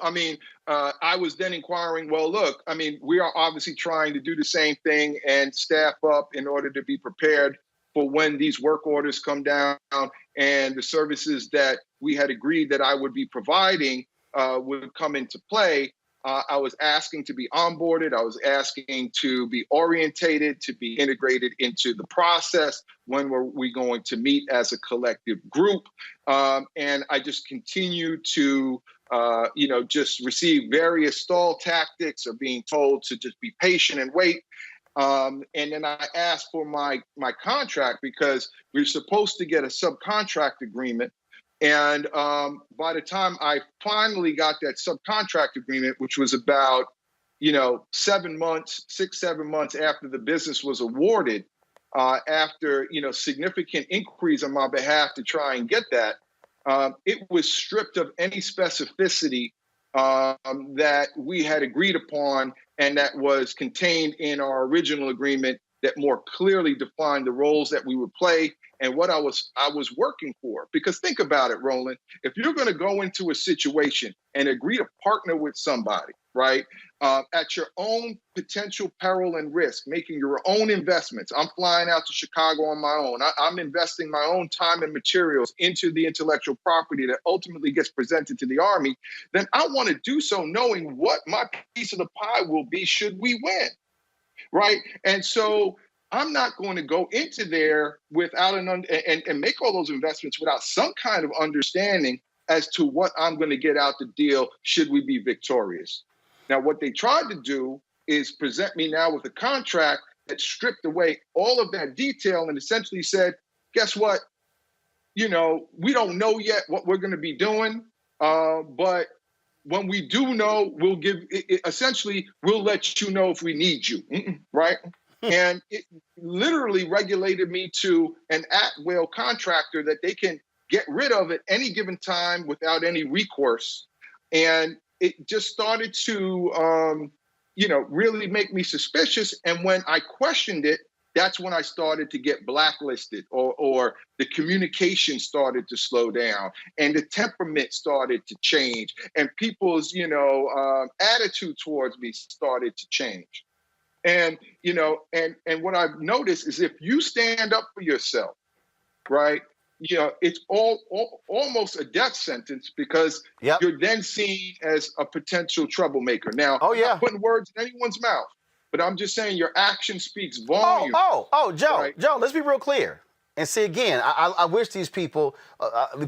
I mean, I was then inquiring, well, look, I mean, we are obviously trying to do the same thing and staff up in order to be prepared for when these work orders come down and the services that we had agreed that I would be providing would come into play. I was asking to be onboarded. I was asking to be orientated, to be integrated into the process. When were we going to meet as a collective group? And I just continued to, just receive various stall tactics of being told to just be patient and wait. And then I asked for my contract because we were supposed to get a subcontract agreement. And by the time I finally got that subcontract agreement, which was about, 7 months, 6-7 months after the business was awarded, after, significant inquiries on my behalf to try and get that, it was stripped of any specificity that we had agreed upon and that was contained in our original agreement that more clearly defined the roles that we would play and what I was working for. Because think about it, Roland, if you're going to go into a situation and agree to partner with somebody, right, at your own potential peril and risk, making your own investments. I'm flying out to Chicago on my own. I'm investing my own time and materials into the intellectual property that ultimately gets presented to the Army. Then I want to do so knowing what my piece of the pie will be should we win, right? And so I'm not going to go into there without and make all those investments without some kind of understanding as to what I'm going to get out the deal should we be victorious. Now, what they tried to do is present me now with a contract that stripped away all of that detail and essentially said, guess what? We don't know yet what we're going to be doing, but when we do know, we'll we'll let you know if we need you, right? And it literally regulated me to an at-will contractor that they can get rid of at any given time without any recourse. And it just started to, really make me suspicious. And when I questioned it, that's when I started to get blacklisted or the communication started to slow down and the temperament started to change and people's, attitude towards me started to change. And, and what I've noticed is if you stand up for yourself, right, it's almost a death sentence because you're then seen as a potential troublemaker. Now, I'm not putting words in anyone's mouth, but I'm just saying your action speaks volume. Joe, right? Joe, let's be real clear. And see, again, I wish these people,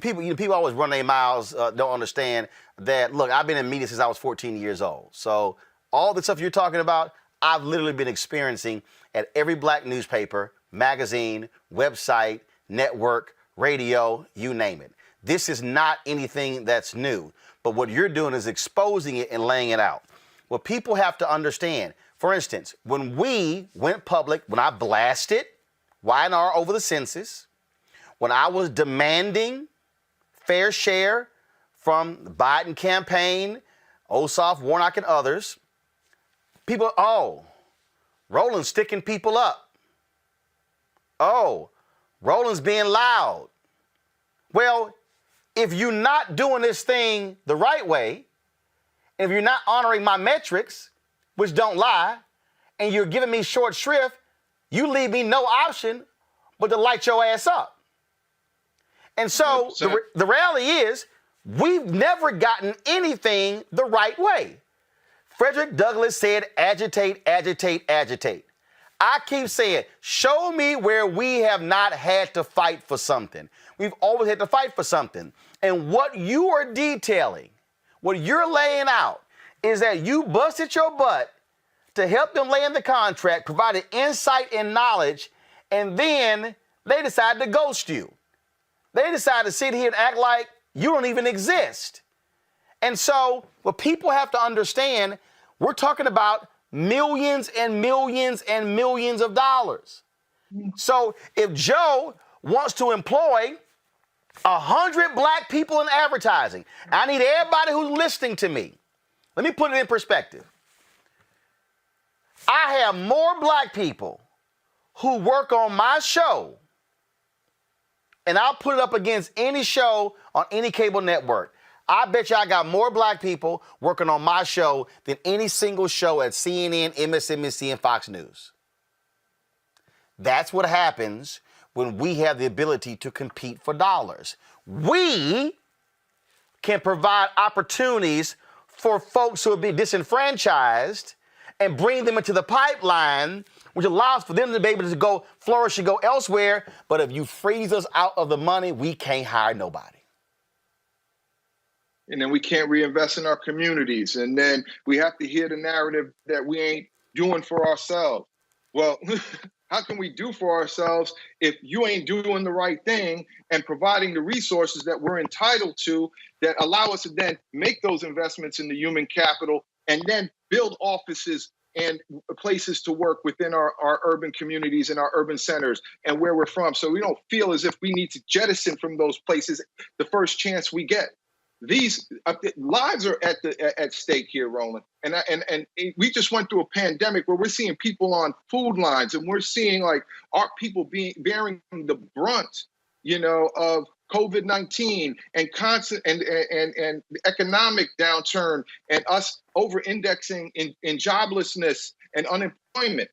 people always run their mouths, don't understand that, look, I've been in media since I was 14 years old. So all the stuff you're talking about, I've literally been experiencing at every black newspaper, magazine, website, network, radio, you name it. This is not anything that's new, but what you're doing is exposing it and laying it out. What people have to understand, for instance, when we went public, when I blasted Y&R over the census, when I was demanding fair share from the Biden campaign, Ossoff, Warnock, and others, People, oh, Roland's sticking people up. Oh, Roland's being loud. Well, if you're not doing this thing the right way, if you're not honoring my metrics, which don't lie, and you're giving me short shrift, you leave me no option but to light your ass up. And so the reality is, we've never gotten anything the right way. Frederick Douglass said, agitate, agitate, agitate. I keep saying, show me where we have not had to fight for something. We've always had to fight for something. And what you are detailing, what you're laying out, is that you busted your butt to help them land the contract, provided insight and knowledge, and then they decided to ghost you. They decided to sit here and act like you don't even exist. And so what people have to understand, we're talking about millions and millions and millions of dollars. So if Joe wants to employ 100 black people in advertising, I need everybody who's listening to me. Let me put it in perspective. I have more black people who work on my show, and I'll put it up against any show on any cable network. I bet you I got more black people working on my show than any single show at CNN, MSNBC, and Fox News. That's what happens when we have the ability to compete for dollars. We can provide opportunities for folks who will be disenfranchised and bring them into the pipeline, which allows for them to be able to go flourish and go elsewhere. But if you freeze us out of the money, we can't hire nobody. And then we can't reinvest in our communities. And then we have to hear the narrative that we ain't doing for ourselves. Well, how can we do for ourselves if you ain't doing the right thing and providing the resources that we're entitled to that allow us to then make those investments in the human capital and then build offices and places to work within our urban communities and our urban centers and where we're from, so we don't feel as if we need to jettison from those places the first chance we get. These lives are at stake here, Roland. And we just went through a pandemic where we're seeing people on food lines, and we're seeing like our people bearing the brunt, of COVID-19 and constant and economic downturn, and us over-indexing in joblessness and unemployment.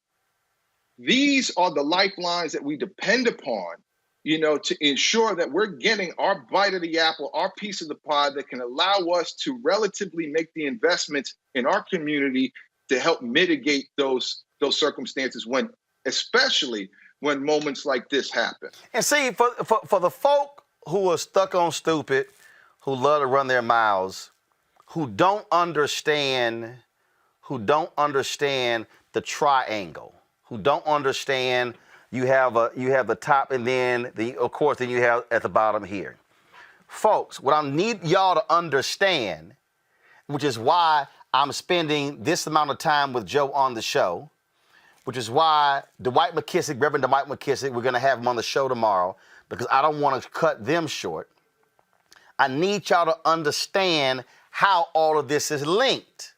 These are the lifelines that we depend upon, to ensure that we're getting our bite of the apple, our piece of the pie that can allow us to relatively make the investments in our community to help mitigate those circumstances especially when moments like this happen. And see, for the folk who are stuck on stupid, who love to run their mouths, who don't understand the triangle, who don't understand you have the top, and then then you have at the bottom here. Folks, what I need y'all to understand, which is why I'm spending this amount of time with Joe on the show, which is why Reverend Dwight McKissick, we're going to have him on the show tomorrow, because I don't want to cut them short. I need y'all to understand how all of this is linked.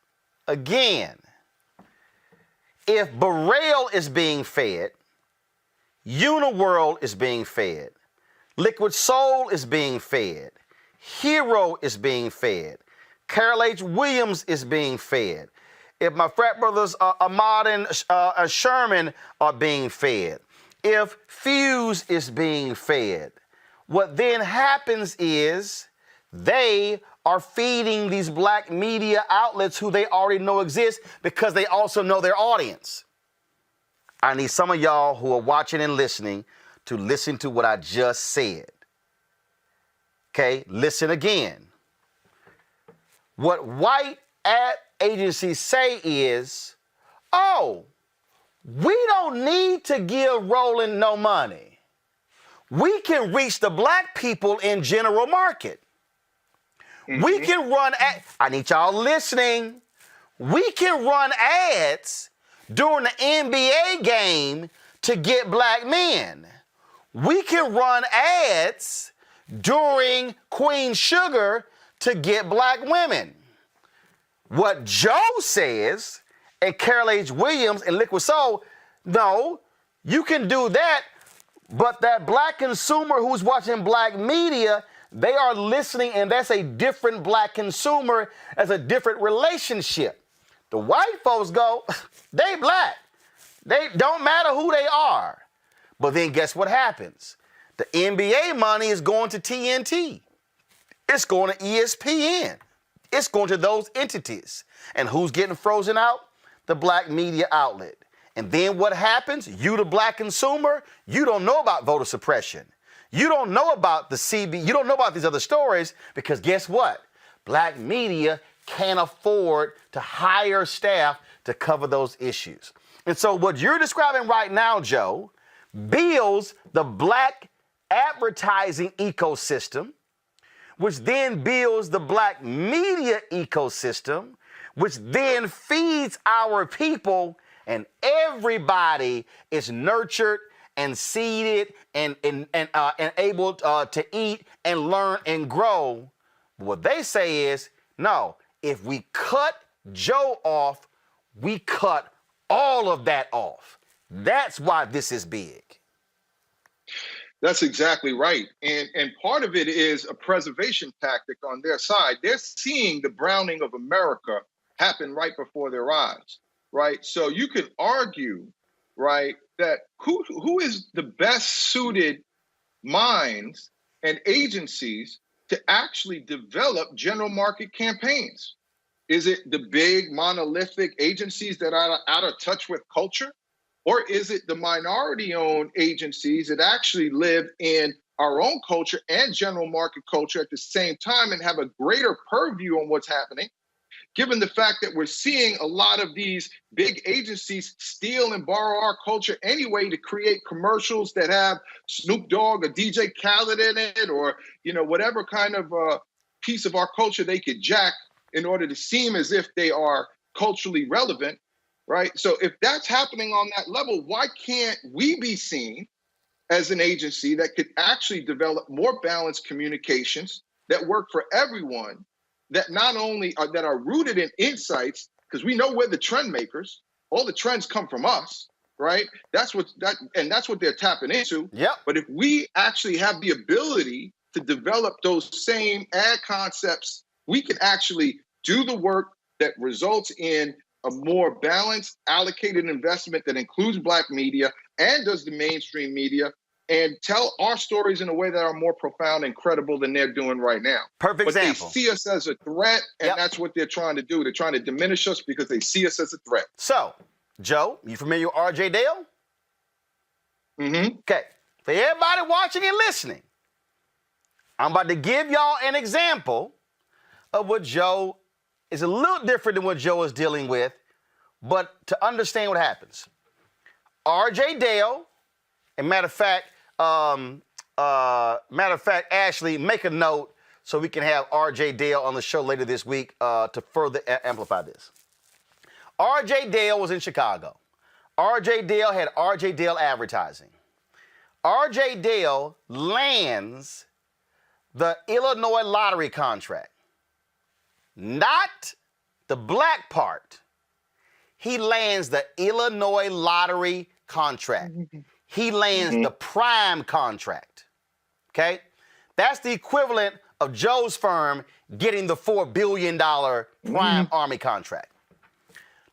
Again, if Burrell is being fed, Uniworld is being fed, Liquid Soul is being fed, Hero is being fed, Carol H. Williams is being fed, if my frat brothers Ahmad and Sherman are being fed, if Fuse is being fed, what then happens is they are feeding these black media outlets who they already know exist, because they also know their audience. I need some of y'all who are watching and listening to listen to what I just said. Okay, listen again. What white ad agencies say is, oh, we don't need to give Roland no money. We can reach the black people in general market. Mm-hmm. We can run I need y'all listening. We can run ads during the NBA game to get black men. We can run ads during Queen Sugar to get black women. What Joe says, and Carol H. Williams and Liquid Soul. No, you can do that, but that black consumer who's watching black media, they are listening, and that's a different black consumer, as a different relationship. The white folks go, they black. They don't matter who they are. But then guess what happens? The NBA money is going to TNT. It's going to ESPN. It's going to those entities. And who's getting frozen out? The black media outlet. And then what happens? You, the black consumer, you don't know about voter suppression. You don't know about the CB. You don't know about these other stories, because guess what? Black media can't afford to hire staff to cover those issues. And so what you're describing right now, Joe, builds the black advertising ecosystem, which then builds the black media ecosystem, which then feeds our people, and everybody is nurtured and seeded and able to eat and learn and grow. What they say is, no, if we cut Joe off, we cut all of that off. That's why this is big. That's exactly right. And part of it is a preservation tactic on their side. They're seeing the browning of America happen right before their eyes, right? So you could argue, right, that who is the best suited minds and agencies to actually develop general market campaigns? Is it the big monolithic agencies that are out of touch with culture? Or is it the minority-owned agencies that actually live in our own culture and general market culture at the same time and have a greater purview on what's happening, given the fact that we're seeing a lot of these big agencies steal and borrow our culture anyway to create commercials that have Snoop Dogg or DJ Khaled in it, or, you know, whatever kind of piece of our culture they could jack in order to seem as if they are culturally relevant, right? So if that's happening on that level, why can't we be seen as an agency that could actually develop more balanced communications that work for everyone, that not only are, that are rooted in insights, because we know we're the trend makers, all the trends come from us, right? That's what they're tapping into. Yep. But if we actually have the ability to develop those same ad concepts, we can actually do the work that results in a more balanced, allocated investment that includes black media and does the mainstream media, and tell our stories in a way that are more profound and credible than they're doing right now. Perfect example. But they see us as a threat, and that's what they're trying to do. They're trying to diminish us because they see us as a threat. So, Joe, you familiar with R.J. Dale? Mm-hmm. Okay. For everybody watching and listening, I'm about to give y'all an example of what Joe is a little different than what Joe is dealing with, but to understand what happens. R.J. Dale, and matter of fact, Ashley, make a note so we can have R.J. Dale on the show later this week to further amplify this. R.J. Dale was in Chicago. R.J. Dale had R.J. Dale Advertising. R.J. Dale lands the Illinois lottery contract. Not the black part. He lands the Illinois lottery contract. He lands the prime contract. Okay? That's the equivalent of Joe's firm getting the $4 billion prime army contract.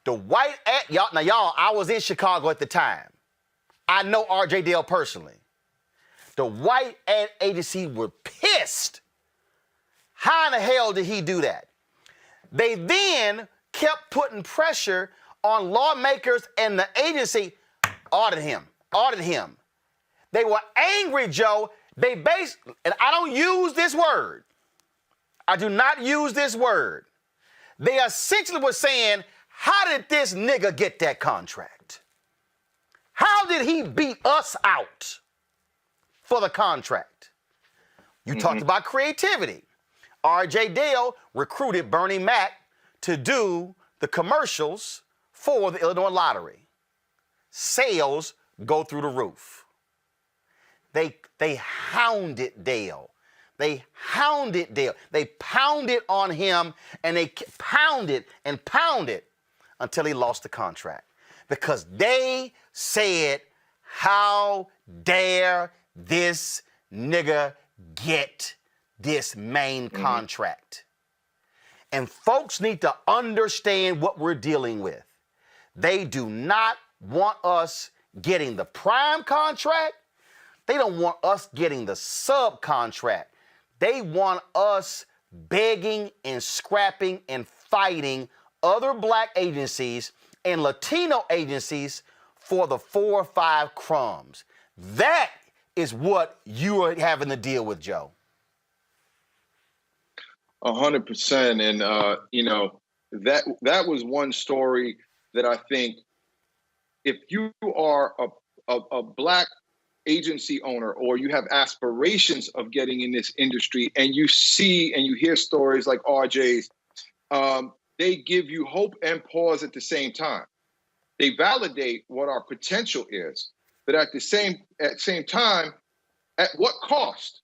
The white ad, y'all, I was in Chicago at the time. I know R.J. Dale personally. The white ad agency were pissed. How in the hell did he do that? They then kept putting pressure on lawmakers and the agency. Audit him. They were angry, Joe. And I don't use this word. I do not use this word. They essentially were saying, how did this nigga get that contract? How did he beat us out for the contract? You talked about creativity. R.J. Dale recruited Bernie Mac to do the commercials for the Illinois lottery. Sales go through the roof. They hounded Dale. They pounded on him, and they pounded until he lost the contract. Because they said, how dare this nigga get this main contract? And folks need to understand what we're dealing with. They do not want us getting the prime contract. They don't want us getting the subcontract. They want us begging and scrapping and fighting other black agencies and Latino agencies for the 4 or 5 crumbs. That is what you are having to deal with, Joe. 100%. And, you know, that was one story that I think if you are a black agency owner or you have aspirations of getting in this industry and you see and you hear stories like RJ's, they give you hope and pause at the same time. They validate what our potential is, but at the same time, at what cost,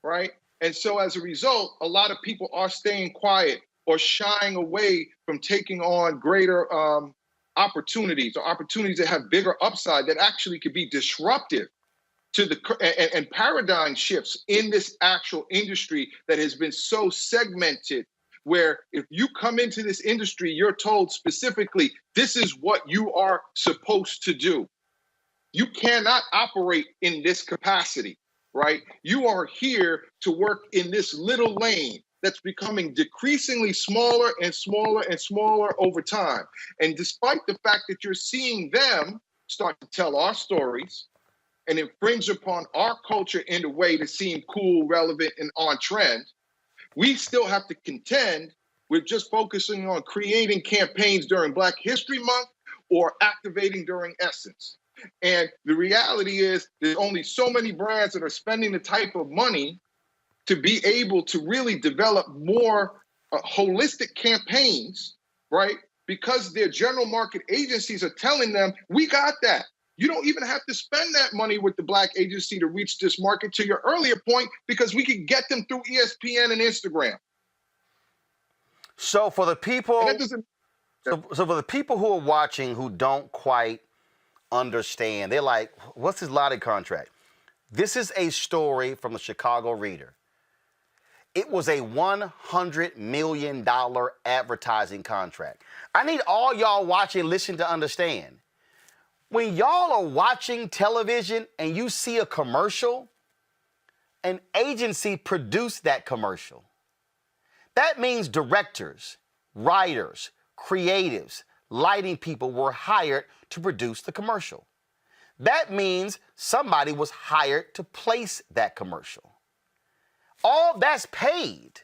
right? And so as a result, a lot of people are staying quiet or shying away from taking on greater opportunities or opportunities that have bigger upside that actually could be disruptive to the and paradigm shifts in this actual industry that has been so segmented, where if you come into this industry, you're told specifically, this is what you are supposed to do. You cannot operate in this capacity, right? You are here to work in this little lane that's becoming decreasingly smaller and smaller and smaller over time. And despite the fact that you're seeing them start to tell our stories and infringe upon our culture in a way to seem cool, relevant, and on trend, we still have to contend with just focusing on creating campaigns during Black History Month or activating during Essence. And the reality is there's only so many brands that are spending the type of money to be able to really develop more holistic campaigns, right? Because their general market agencies are telling them, we got that. You don't even have to spend that money with the Black agency to reach this market, to your earlier point, because we can get them through ESPN and Instagram. So for the people, so for the people who are watching who don't quite understand, they're like, what's his Lottie contract? This is a story from the Chicago Reader. It was a $100 million advertising contract. I need all y'all watching, listen to understand. When y'all are watching television and you see a commercial, an agency produced that commercial. That means directors, writers, creatives, lighting people were hired to produce the commercial. That means somebody was hired to place that commercial. All that's paid.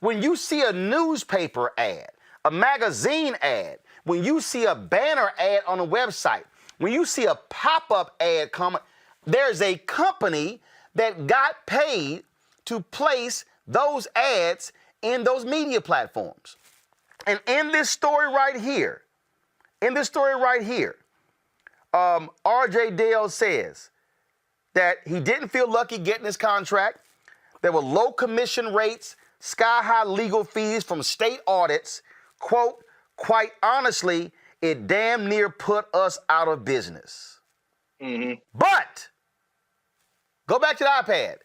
When you see a newspaper ad, a magazine ad, when you see a banner ad on a website, when you see a pop-up ad comment, there's a company that got paid to place those ads in those media platforms. And in this story right here, RJ Dale says that he didn't feel lucky getting his contract. There were low commission rates, sky-high legal fees from state audits. Quote, quite honestly, it damn near put us out of business. But, go back to the iPad.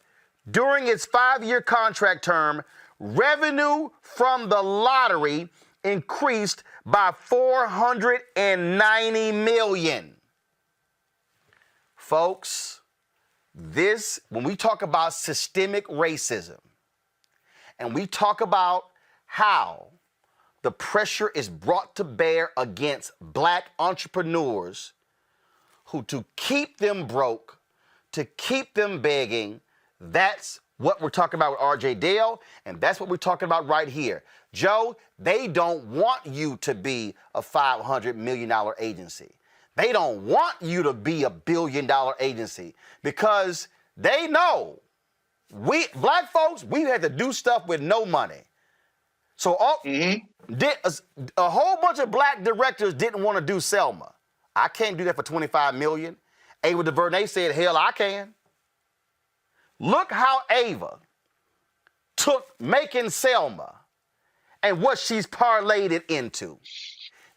During its 5-year contract term, revenue from the lottery increased by $490 million. Folks, when we talk about systemic racism, and we talk about how the pressure is brought to bear against Black entrepreneurs who, to keep them broke, to keep them begging, that's what we're talking about with RJ Dale, and that's what we're talking about right here. Joe, they don't want you to be a $500 million agency. They don't want you to be a $1 billion agency because they know we, Black folks, we had to do stuff with no money. So a whole bunch of Black directors didn't want to do Selma. I can't do that for $25 million. Ava DuVernay said, hell, I can. Look how Ava took making Selma and what she's parlayed it into.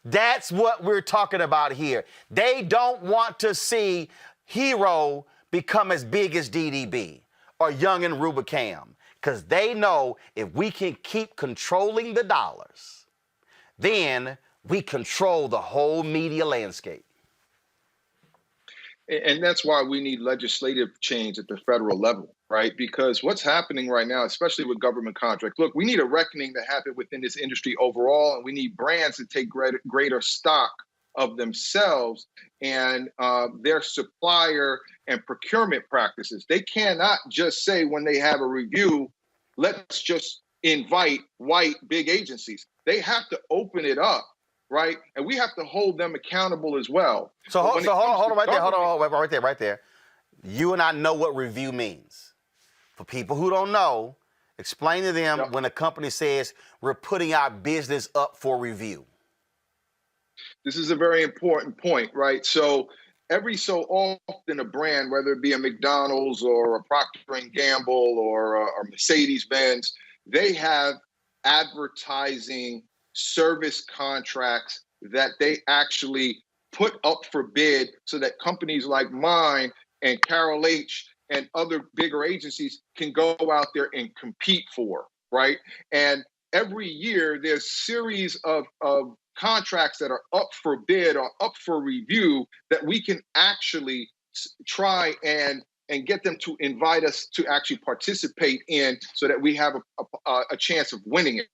That's what we're talking about here. They don't want to see Hero become as big as DDB or Young and Rubicam, because they know if we can keep controlling the dollars, then we control the whole media landscape. And that's why we need legislative change at the federal level, right? Because what's happening right now, especially with government contracts, look, we need a reckoning to happen within this industry overall, and we need brands to take greater stock of themselves and their supplier and procurement practices. They cannot just say when they have a review, let's just invite white big agencies. They have to open it up, right? And we have to hold them accountable as well. So hold on right there. You and I know what review means. For people who don't know, explain to them when a company says we're putting our business up for review. This is a very important point, right? So every so often a brand, whether it be a McDonald's or a Procter & Gamble or a Mercedes-Benz, they have advertising service contracts that they actually put up for bid so that companies like mine and Carol H and other bigger agencies can go out there and compete for, right? And every year there's series of contracts that are up for bid or up for review that we can actually try and get them to invite us to actually participate in so that we have a chance of winning it.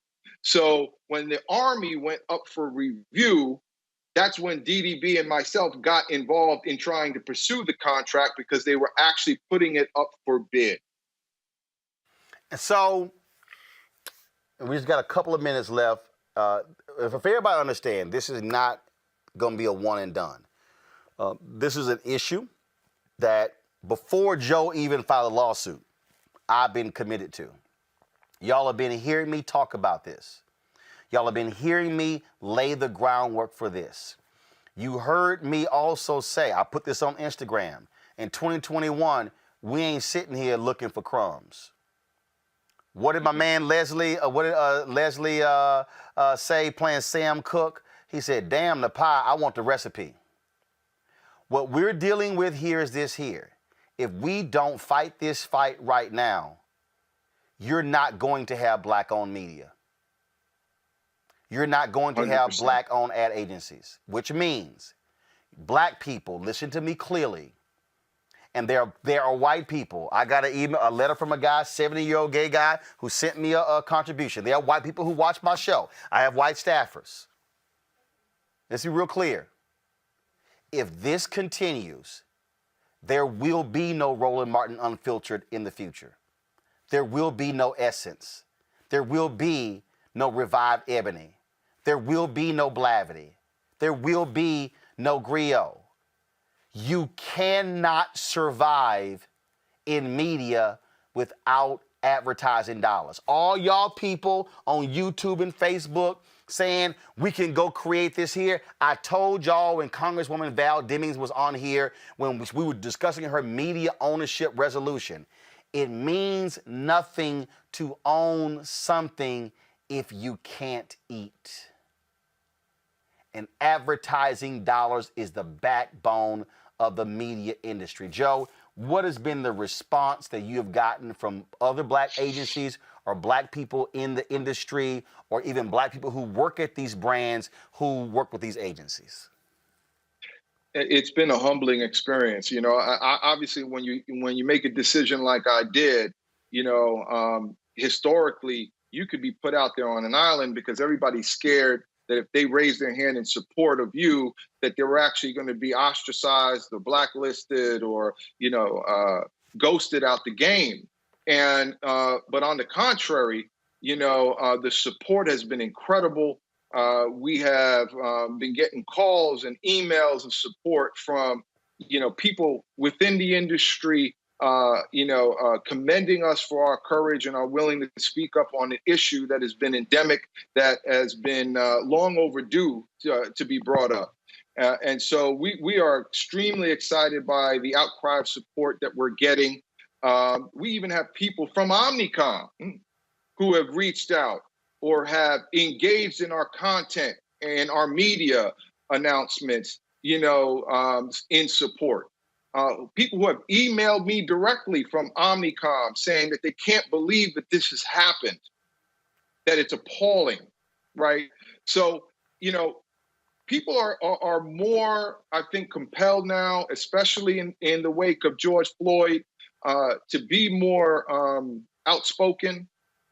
So when the Army went up for review, that's when DDB and myself got involved in trying to pursue the contract because they were actually putting it up for bid. So we just got a couple of minutes left. If everybody understand, this is not going to be a one and done. This is an issue that before Joe even filed a lawsuit, I've been committed to. Y'all have been hearing me talk about this. Y'all have been hearing me lay the groundwork for this. You heard me also say, I put this on Instagram, in 2021, we ain't sitting here looking for crumbs. What did my man Leslie say playing Sam Cooke? He said, damn the pie, I want the recipe. What we're dealing with here is this here. If we don't fight this fight right now, you're not going to have black-owned media. You're not going to have 100%. black-owned ad agencies, which means black people, listen to me clearly, and there are white people. I got a letter from a guy, 70-year-old gay guy, who sent me a contribution. There are white people who watch my show. I have white staffers. Let's be real clear. If this continues, there will be no Roland Martin Unfiltered in the future. There will be no Essence. There will be no Revived Ebony. There will be no Blavity. There will be no Griot. You cannot survive in media without advertising dollars. All y'all people on YouTube and Facebook saying we can go create this here. I told y'all when Congresswoman Val Demings was on here, when we were discussing her media ownership resolution, it means nothing to own something if you can't eat. And advertising dollars is the backbone of the media industry. Joe, what has been the response that you have gotten from other black agencies or black people in the industry or even black people who work at these brands who work with these agencies? It's been a humbling experience. You know, I obviously when you make a decision like I did, you know, historically you could be put out there on an island because everybody's scared that if they raise their hand in support of you, that they were actually going to be ostracized or blacklisted or, you know, ghosted out the game. And but on the contrary, you know, the support has been incredible. We have been getting calls and emails of support from, you know, people within the industry, commending us for our courage and our willingness to speak up on an issue that has been endemic, that has been long overdue to be brought up. And so we are extremely excited by the outcry of support that we're getting. We even have people from Omnicom who have reached out or have engaged in our content and our media announcements, in support. People who have emailed me directly from Omnicom saying that they can't believe that this has happened, that it's appalling, right? So, people are more, I think, compelled now, especially in the wake of George Floyd, to be more outspoken.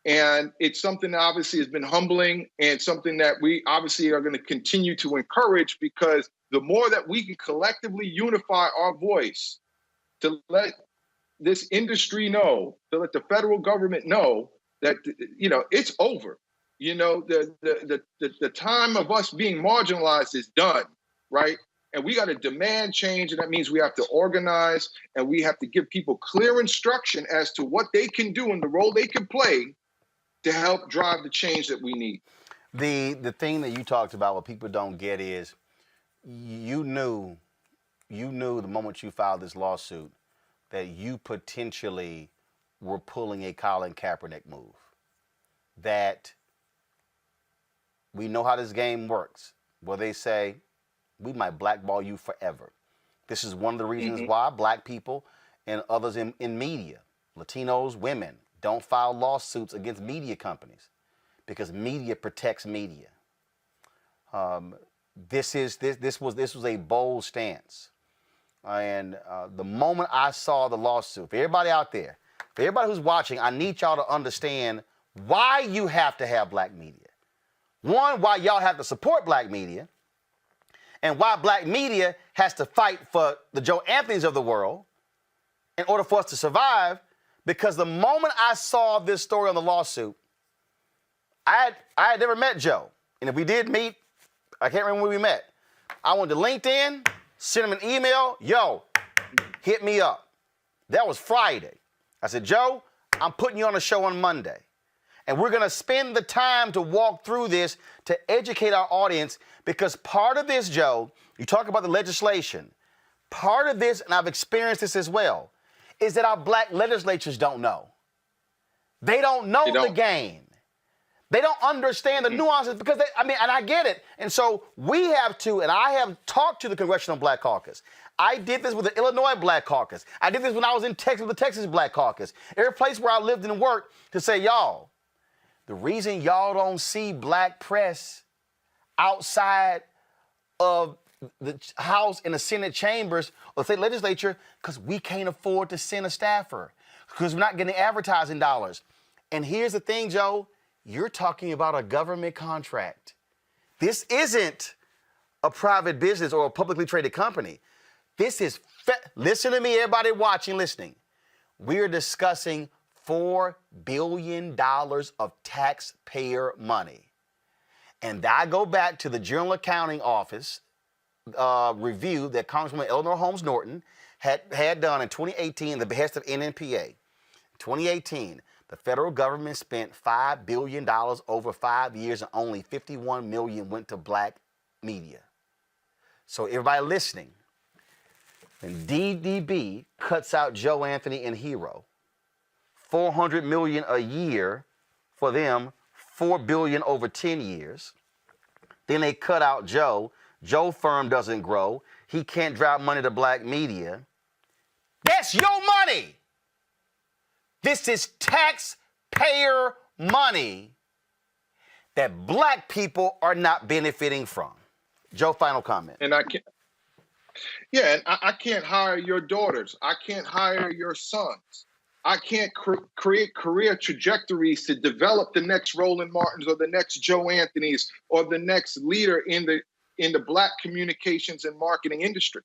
And it's something that obviously has been humbling and something that we obviously are going to continue to encourage, because the more that we can collectively unify our voice to let this industry know, to let the federal government know that, it's over. The time of us being marginalized is done, right? And we got to demand change, and that means we have to organize, and we have to give people clear instruction as to what they can do and the role they can play to help drive the change that we need. The thing that you talked about, what people don't get is, you knew the moment you filed this lawsuit that you potentially were pulling a Colin Kaepernick move. That we know how this game works, where they say, we might blackball you forever. This is one of the reasons why black people and others in media, Latinos, women, don't file lawsuits against media companies, because media protects media. This was a bold stance. And the moment I saw the lawsuit, for everybody out there, for everybody who's watching, I need y'all to understand why you have to have black media. One, why y'all have to support black media, and why black media has to fight for the Joe Anthonys of the world in order for us to survive. Because the moment I saw this story on the lawsuit, I had never met Joe. And if we did meet, I can't remember when we met. I went to LinkedIn, sent him an email, hit me up. That was Friday. I said, Joe, I'm putting you on a show on Monday. And we're going to spend the time to walk through this to educate our audience, because part of this, Joe, you talk about the legislation, part of this, and I've experienced this as well, is that our black legislatures don't know. They don't know the game. They don't understand the nuances, because and I get it. And so we have to, and I have talked to the Congressional Black Caucus. I did this with the Illinois Black Caucus. I did this when I was in Texas with the Texas Black Caucus. Every place where I lived and worked, to say, y'all, the reason y'all don't see black press outside of the House and the Senate chambers or the state legislature, because we can't afford to send a staffer, because we're not getting advertising dollars. And here's the thing, Joe, you're talking about a government contract. This isn't a private business or a publicly traded company. This is, listen to me, everybody watching, listening. We are discussing $4 billion of taxpayer money. And I go back to the General Accounting Office review that Congresswoman Eleanor Holmes Norton had done in 2018 at the behest of NNPA. 2018, the federal government spent $5 billion over 5 years, and only $51 million went to black media. So everybody listening, when DDB cuts out Joe Anthony and Hero, $400 million a year for them, $4 billion over 10 years. Then they cut out Joe. Joe firm doesn't grow. He can't drop money to black media. That's your money. This is taxpayer money that black people are not benefiting from. Joe, final comment. And I can't. Yeah, and I can't hire your daughters. I can't hire your sons. I can't create career trajectories to develop the next Roland Martins or the next Joe Anthonys or the next leader in the black communications and marketing industry.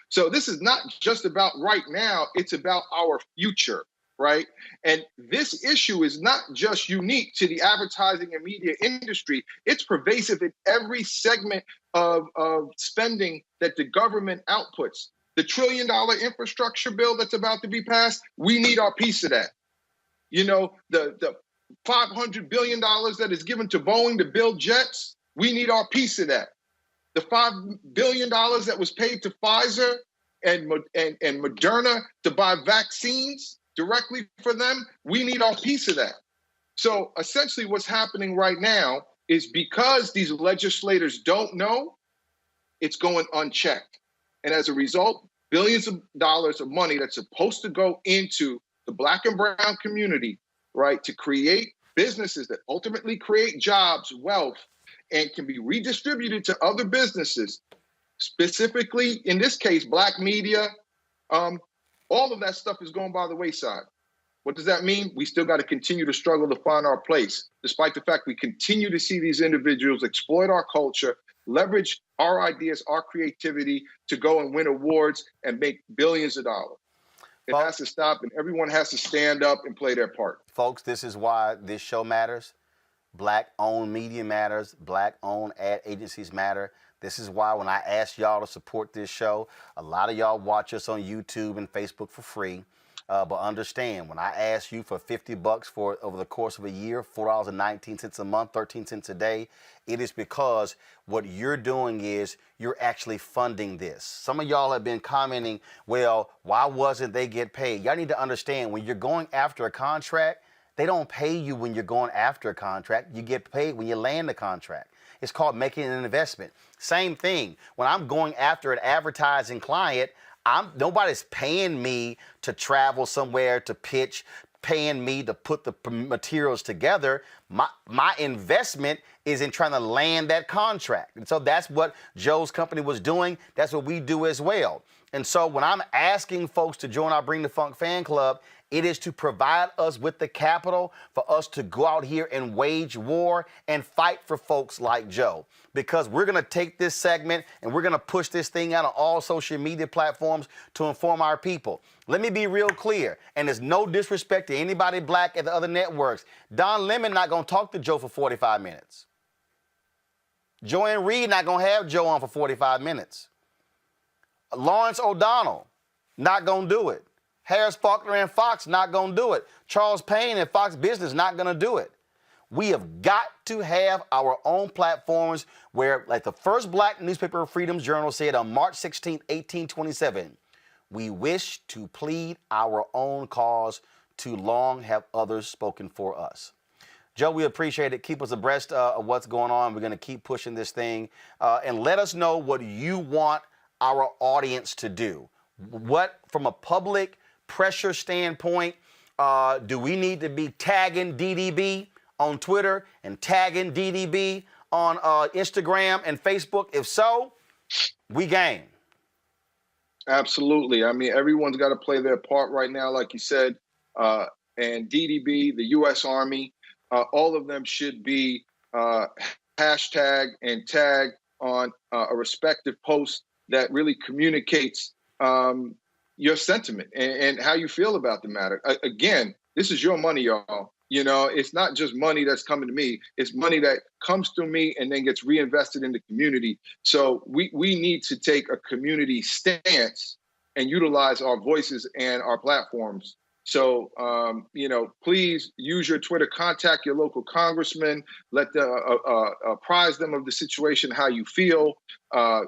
So this is not just about right now, it's about our future, right? And this issue is not just unique to the advertising and media industry. It's pervasive in every segment of spending that the government outputs. The $1 trillion infrastructure bill that's about to be passed, we need our piece of that. You know, the $500 billion that is given to Boeing to build jets, we need our piece of that. The $5 billion that was paid to Pfizer and Moderna to buy vaccines directly for them, we need our piece of that. So essentially what's happening right now is because these legislators don't know, it's going unchecked. And as a result, billions of dollars of money that's supposed to go into the Black and brown community, right, to create businesses that ultimately create jobs, wealth, and can be redistributed to other businesses, specifically, in this case, Black media, all of that stuff is going by the wayside. What does that mean? We still got to continue to struggle to find our place, despite the fact we continue to see these individuals exploit our culture, leverage our ideas, our creativity to go and win awards and make billions of dollars. It has to stop, and everyone has to stand up and play their part. Folks, this is why this show matters. Black-owned media matters. Black-owned ad agencies matter. This is why when I ask y'all to support this show, a lot of y'all watch us on YouTube and Facebook for free. But understand, when I ask you for $50 for over the course of a year, $4.19 a month, 13 cents a day, it is because what you're doing is you're actually funding this. Some of y'all have been commenting, well, why wasn't they get paid? Y'all need to understand, when you're going after a contract, they don't pay you when you're going after a contract. You get paid when you land the contract. It's called making an investment. Same thing. When I'm going after an advertising client, nobody's paying me to travel somewhere to pitch, paying me to put the materials together. My investment is in trying to land that contract. And so that's what Joe's company was doing. That's what we do as well. And so when I'm asking folks to join our Bring the Funk fan club, it is to provide us with the capital for us to go out here and wage war and fight for folks like Joe. Because we're going to take this segment and we're going to push this thing out on all social media platforms to inform our people. Let me be real clear, and there's no disrespect to anybody black at the other networks. Don Lemon not going to talk to Joe for 45 minutes. Joanne Reed not going to have Joe on for 45 minutes. Lawrence O'Donnell not going to do it. Harris Faulkner and Fox not going to do it. Charles Payne and Fox Business not going to do it. We have got to have our own platforms where, like the first black newspaper Freedom Journal said on March 16, 1827, we wish to plead our own cause. Too long have others spoken for us. Joe, we appreciate it. Keep us abreast of what's going on. We're going to keep pushing this thing. And let us know what you want our audience to do. What, from a public pressure standpoint, do we need to be tagging DDB on Twitter and tagging DDB on Instagram and Facebook? If so, we game. Absolutely. I mean, everyone's got to play their part right now, like you said. And DDB, the U.S. Army, all of them should be hashtag and tagged on a respective post that really communicates your sentiment and how you feel about the matter. Again, this is your money, y'all. You know, it's not just money that's coming to me. It's money that comes through me and then gets reinvested in the community. So we need to take a community stance and utilize our voices and our platforms. So, you know, please use your Twitter, contact your local congressman, apprise them of the situation, how you feel,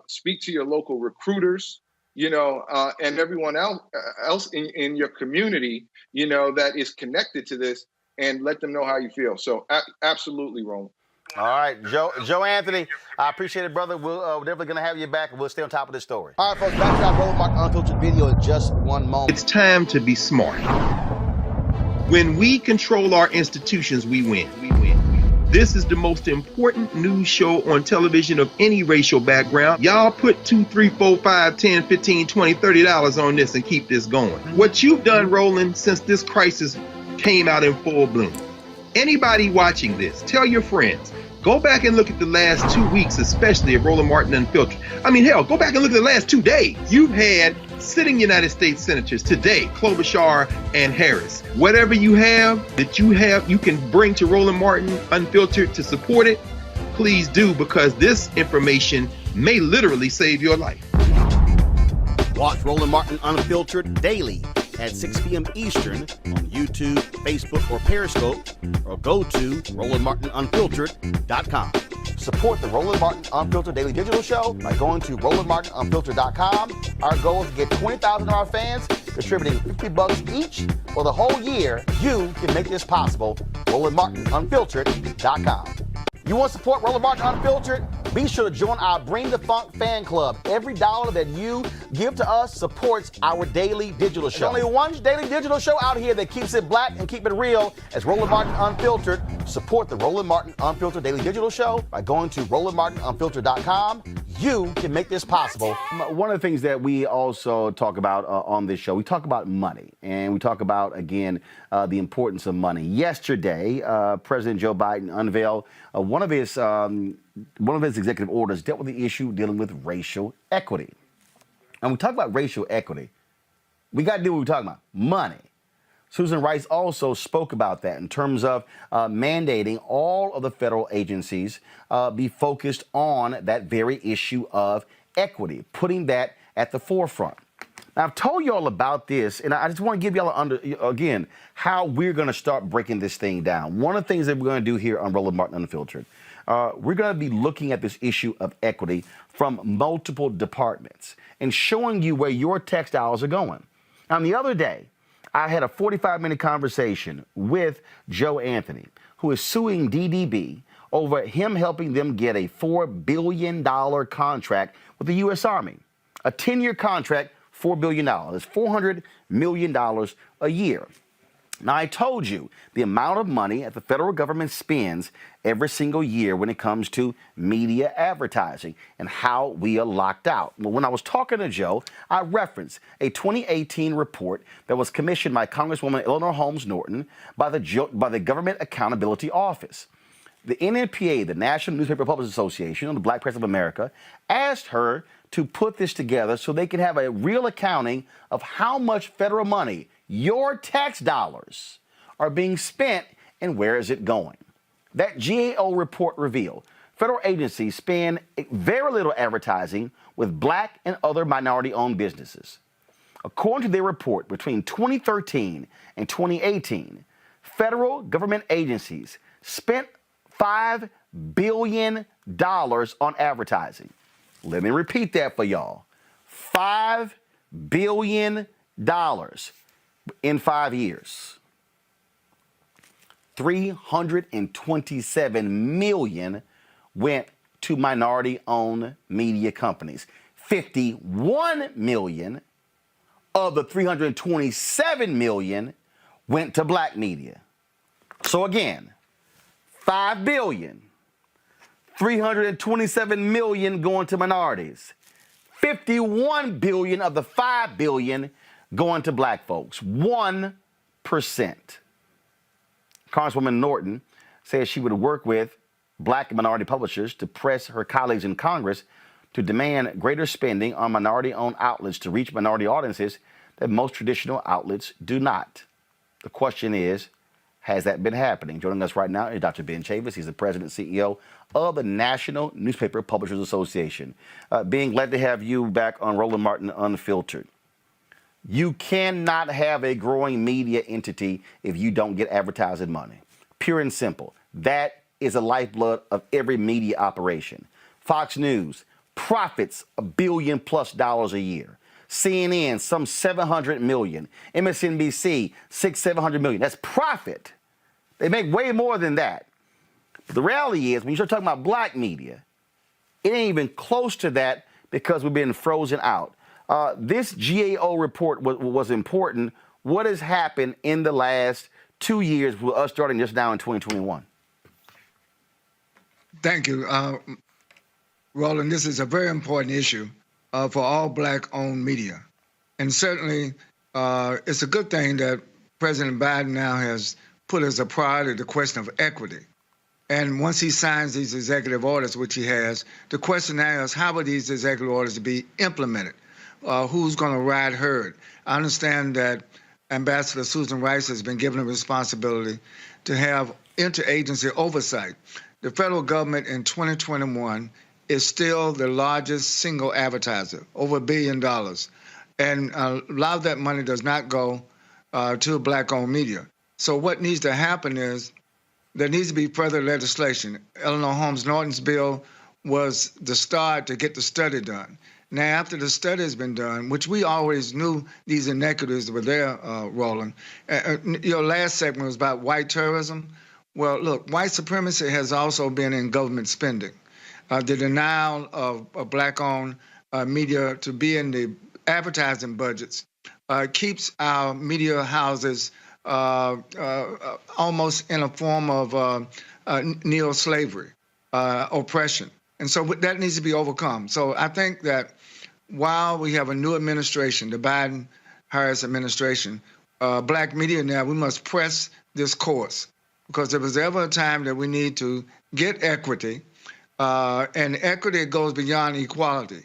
speak to your local recruiters, you know, and everyone else in your community, you know, that is connected to this, and let them know how you feel. So absolutely, Roland. All right, Joe Anthony, I appreciate it, brother. We're definitely going to have you back, and we'll stay on top of this story. All right, folks, back to our Roland Martin Unfiltered video in just one moment. It's time to be smart. When we control our institutions, we win. This is the most important news show on television of any racial background. Y'all put $2, $3, $4, $5, $10, $15, $20, $30 on this and keep this going. What you've done, Roland, since this crisis came out in full bloom. Anybody watching this, tell your friends. Go back and look at the last 2 weeks, especially of Roland Martin Unfiltered. I mean, hell, go back and look at the last 2 days. You've had sitting United States senators today, Klobuchar and Harris. Whatever you have that you can bring to Roland Martin Unfiltered to support it, please do, because this information may literally save your life. Watch Roland Martin Unfiltered daily at 6 p.m. Eastern on YouTube, Facebook, or Periscope, or go to RolandMartinUnfiltered.com. Support the Roland Martin Unfiltered Daily Digital Show by going to RolandMartinUnfiltered.com. Our goal is to get 20,000 of our fans contributing $50 each for the whole year. You can make this possible. RolandMartinUnfiltered.com. You want to support Roland Martin Unfiltered? Be sure to join our Bring the Funk fan club. Every dollar that you give to us supports our daily digital show. There's only one daily digital show out here that keeps it black and keep it real. As Roland Martin Unfiltered. Support the Roland Martin Unfiltered daily digital show by going to RolandMartinUnfiltered.com. You can make this possible. One of the things that we also talk about on this show, we talk about money, and we talk about, again, the importance of money. Yesterday, President Joe Biden unveiled one of his executive orders dealt with the issue dealing with racial equity. And we talk about racial equity. We got to do what we're talking about, money. Susan Rice also spoke about that in terms of mandating all of the federal agencies be focused on that very issue of equity, putting that at the forefront. Now, I've told you all about this, and I just want to give you all, again, how we're going to start breaking this thing down. One of the things that we're going to do here on Roland Martin Unfiltered, we're going to be looking at this issue of equity from multiple departments and showing you where your tax dollars are going. Now, the other day, I had a 45-minute conversation with Joe Anthony, who is suing DDB over him helping them get a $4 billion contract with the U.S. Army. A 10-year contract, $4 billion. It's $400 million a year. Now, I told you the amount of money that the federal government spends every single year when it comes to media advertising and how we are locked out. Well, when I was talking to Joe, I referenced a 2018 report that was commissioned by Congresswoman Eleanor Holmes Norton by the Government Accountability Office. The NNPA, the National Newspaper Publishers Association, and the Black Press of America, asked her to put this together so they can have a real accounting of how much federal money, your tax dollars, are being spent and where is it going. That GAO report revealed federal agencies spend very little advertising with black and other minority-owned businesses. According to their report, between 2013 and 2018, federal government agencies spent $5 billion on advertising. Let me repeat that for y'all. $5 billion in 5 years. $327 million went to minority-owned media companies. $51 million of the $327 million went to black media. So again, $5 billion, $327 million going to minorities, $51 billion of the $5 billion going to black folks, 1%. Congresswoman Norton says she would work with black and minority publishers to press her colleagues in Congress to demand greater spending on minority-owned outlets to reach minority audiences that most traditional outlets do not. The question is, has that been happening? Joining us right now is Dr. Ben Chavis. He's the president and CEO of the National Newspaper Publishers Association. Ben, glad to have you back on Roland Martin Unfiltered. You cannot have a growing media entity if you don't get advertising money. Pure and simple. That is the lifeblood of every media operation. Fox News profits $1 billion+ a year. CNN, some 700 million. MSNBC, 600-700 million. That's profit. They make way more than that. But the reality is, when you start talking about black media, it ain't even close to that because we've been frozen out. This GAO report was important. What has happened in the last 2 years with us starting just now in 2021? Thank you, Roland. This is a very important issue for all black-owned media. And certainly, it's a good thing that President Biden now has put as a priority the question of equity. And once he signs these executive orders, which he has, the question now is, how are these executive orders to be implemented? Who's going to ride herd? I understand that Ambassador Susan Rice has been given a responsibility to have interagency oversight. The federal government in 2021 is still the largest single advertiser, over $1 billion. And a lot of that money does not go to black-owned media. So what needs to happen is there needs to be further legislation. Eleanor Holmes Norton's bill was the start to get the study done. Now, after the study has been done, which we always knew these inequities were there, Roland, your last segment was about white tourism. Well, look, white supremacy has also been in government spending. The denial of black-owned media to be in the advertising budgets keeps our media houses almost in a form of neo-slavery, oppression. And so that needs to be overcome. So I think that while we have a new administration, the Biden-Harris administration, black media now, we must press this course. Because if there's ever a time that we need to get equity, and equity goes beyond equality.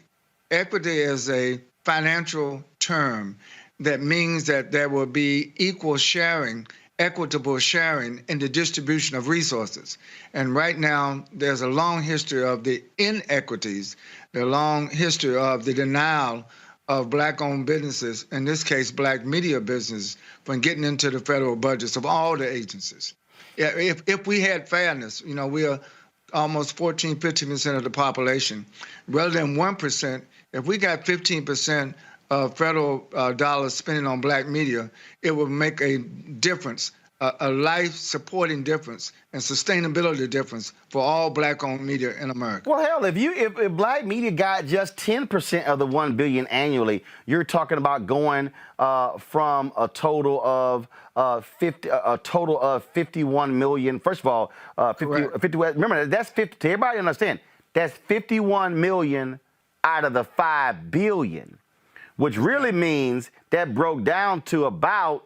Equity is a financial term that means that there will be equal sharing, equitable sharing in the distribution of resources. And right now, there's a long history of the inequities, the long history of the denial of black-owned businesses, in this case, black media business, from getting into the federal budgets of all the agencies. Yeah, if we had fairness, you know, we are almost 14, 15% of the population. Rather than 1%, if we got 15% of federal dollars spending on black media, it would make a difference, a life-supporting difference and sustainability difference for all black-owned media in America. Well, hell, if black media got just 10% of the $1 billion annually, you're talking about going from a total of 51 million. First of all, 50. Remember, that's 50. To everybody understand, that's 51 million out of the 5 billion, which really means that broke down to about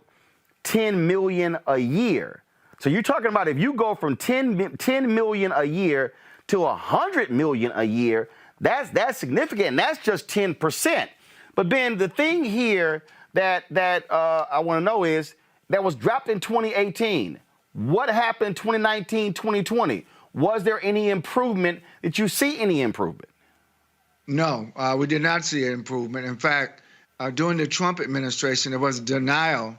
10 million a year. So you're talking about if you go from 10 million a year to 100 million a year, that's significant. And that's just 10%. But Ben, the thing here that I want to know is that was dropped in 2018. What happened in 2019, 2020? Was there any improvement? Did you see any improvement? No, we did not see an improvement. In fact, during the Trump administration, there was a denial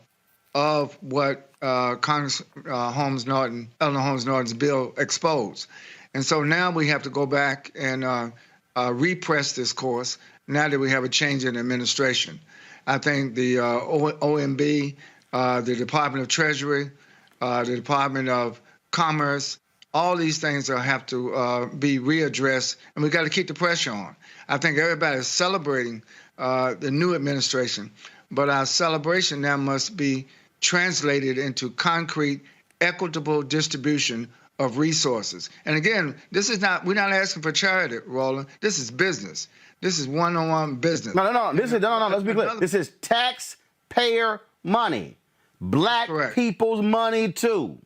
of what Congress Eleanor Holmes Norton's bill exposed. And so now we have to go back and repress this course now that we have a change in administration. I think the OMB, the Department of Treasury, the Department of Commerce, all these things have to be readdressed, and we got to keep the pressure on. I think everybody is celebrating the new administration, but our celebration now must be translated into concrete, equitable distribution of resources. And again, we're not asking for charity, Roland. This is business. This is one-on-one business. No. Let's be clear. This is taxpayer money. Black people's money, too.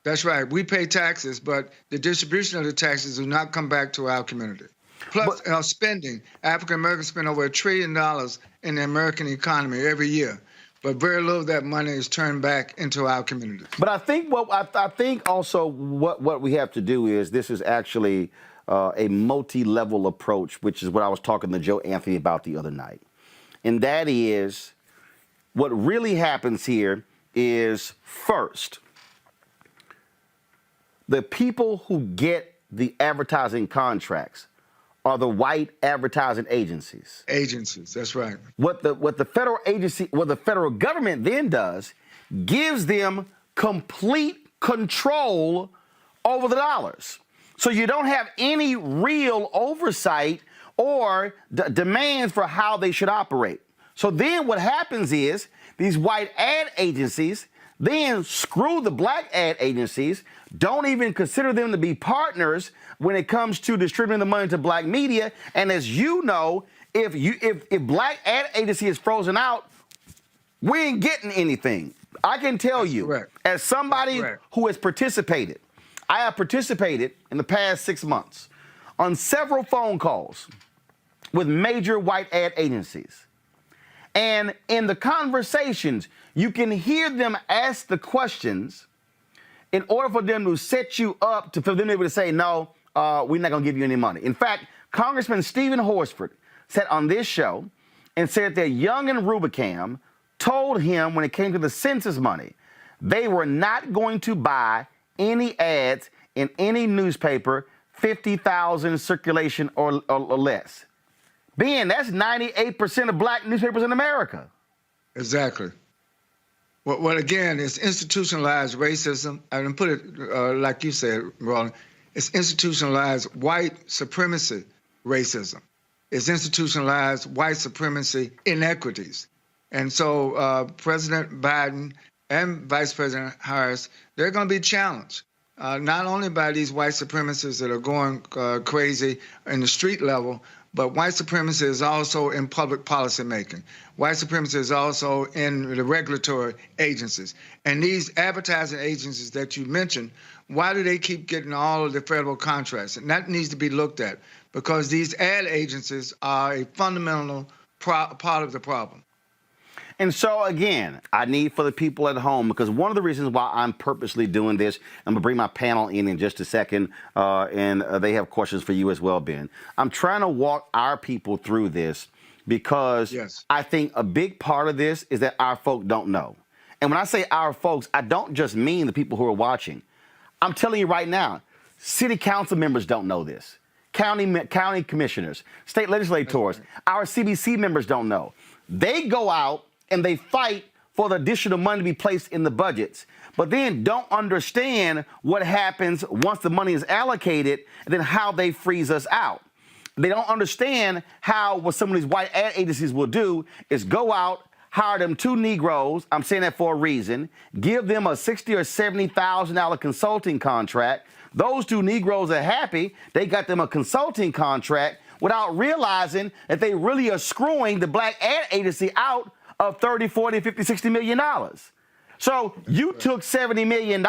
That's right. We pay taxes, but the distribution of the taxes do not come back to our community. Plus, spending. African Americans spend over $1 trillion in the American economy every year, but very little of that money is turned back into our communities. But I think also what we have to do is this is actually a multi-level approach, which is what I was talking to Joe Anthony about the other night. And that is what really happens here is first, the people who get the advertising contracts are the white advertising agencies. Agencies, that's right. What the federal government then does gives them complete control over the dollars. So you don't have any real oversight or demands for how they should operate. So then what happens is these white ad agencies then screw the black ad agencies, don't even consider them to be partners when it comes to distributing the money to black media. And as you know, if black ad agency is frozen out, we ain't getting anything. I can tell you, as somebody who has participated, I have participated in the past 6 months on several phone calls with major white ad agencies. And in the conversations, you can hear them ask the questions in order for them to set you up for them to be able to say, no, we're not going to give you any money. In fact, Congressman Stephen Horsford sat on this show and said that Young and Rubicam told him when it came to the census money, they were not going to buy any ads in any newspaper, 50,000 circulation or less. Ben, that's 98% of black newspapers in America. Exactly. Well, again, it's institutionalized racism. I mean, put it like you said, Roland. It's institutionalized white supremacy racism. It's institutionalized white supremacy inequities. And so President Biden and Vice President Harris, they're going to be challenged, not only by these white supremacists that are going crazy in the street level, but white supremacy is also in public policy making. White supremacy is also in the regulatory agencies. And these advertising agencies that you mentioned, why do they keep getting all of the federal contracts? And that needs to be looked at, because these ad agencies are a fundamental part of the problem. And so, again, I need for the people at home, because one of the reasons why I'm purposely doing this, I'm going to bring my panel in just a second, and they have questions for you as well, Ben. I'm trying to walk our people through this because I think a big part of this is that our folk don't know. And when I say our folks, I don't just mean the people who are watching. I'm telling you right now, city council members don't know this. County commissioners, state legislators, our CBC members don't know. They go out and they fight for the additional money to be placed in the budgets, but then don't understand what happens once the money is allocated and then how they freeze us out. They don't understand how what some of these white ad agencies will do is go out, hire them 2 Negroes, I'm saying that for a reason, give them a $60,000 or $70,000 consulting contract. Those 2 Negroes are happy, they got them a consulting contract without realizing that they really are screwing the black ad agency out of $30, $40, $50, $60 million. So you took $70 million,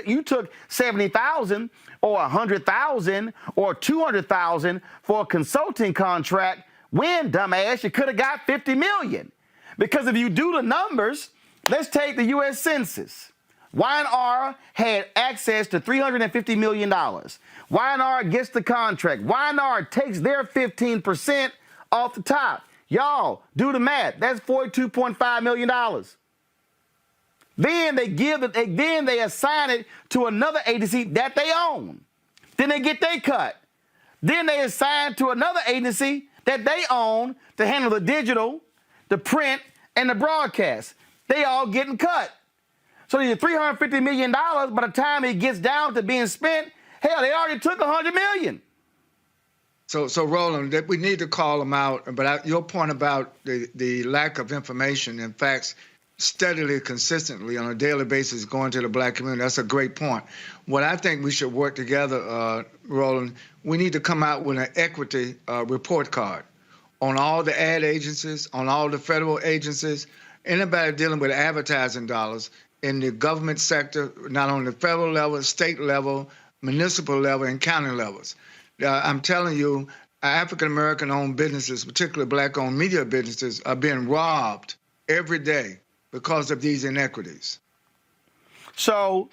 you took $70,000 or $100,000 or $200,000 for a consulting contract when, dumbass, you could have got $50 million. Because if you do the numbers, let's take the U.S. Census. Y&R had access to $350 million. Y&R gets the contract. Y&R takes their 15% off the top. Y'all, do the math. That's $42.5 million. Then they assign it to another agency that they own. Then they get their cut. Then they assign to another agency that they own to handle the digital, the print, and the broadcast. They all getting cut. So the $350 million, by the time it gets down to being spent, hell, they already took $100 million. So Roland, we need to call them out. But your point about the lack of information and facts steadily, consistently, on a daily basis going to the black community, that's a great point. What I think we should work together, Roland, we need to come out with an equity report card on all the ad agencies, on all the federal agencies, anybody dealing with advertising dollars in the government sector, not on the federal level, state level, municipal level, and county levels. I'm telling you, African-American owned businesses, particularly black-owned media businesses, are being robbed every day because of these inequities. So,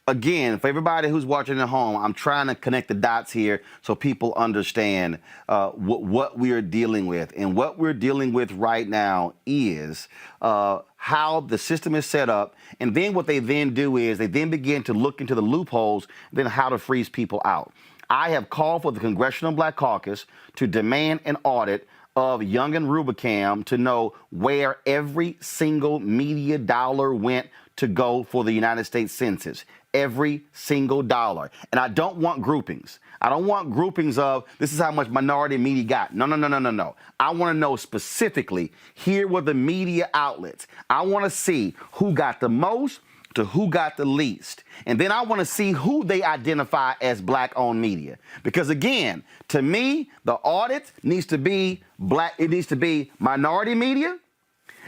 again, for everybody who's watching at home, I'm trying to connect the dots here so people understand what we are dealing with. And what we're dealing with right now is how the system is set up. And then what they then do is they then begin to look into the loopholes, then how to freeze people out. I have called for the Congressional Black Caucus to demand an audit of Young and Rubicam to know where every single media dollar went to go for the United States Census. Every single dollar. And I don't want groupings. I don't want groupings of this is how much minority media got. No. I want to know specifically, here were the media outlets. I want to see who got the most to who got the least. And then I want to see who they identify as black-owned media. Because again, to me, the audit needs to be black. It needs to be minority media.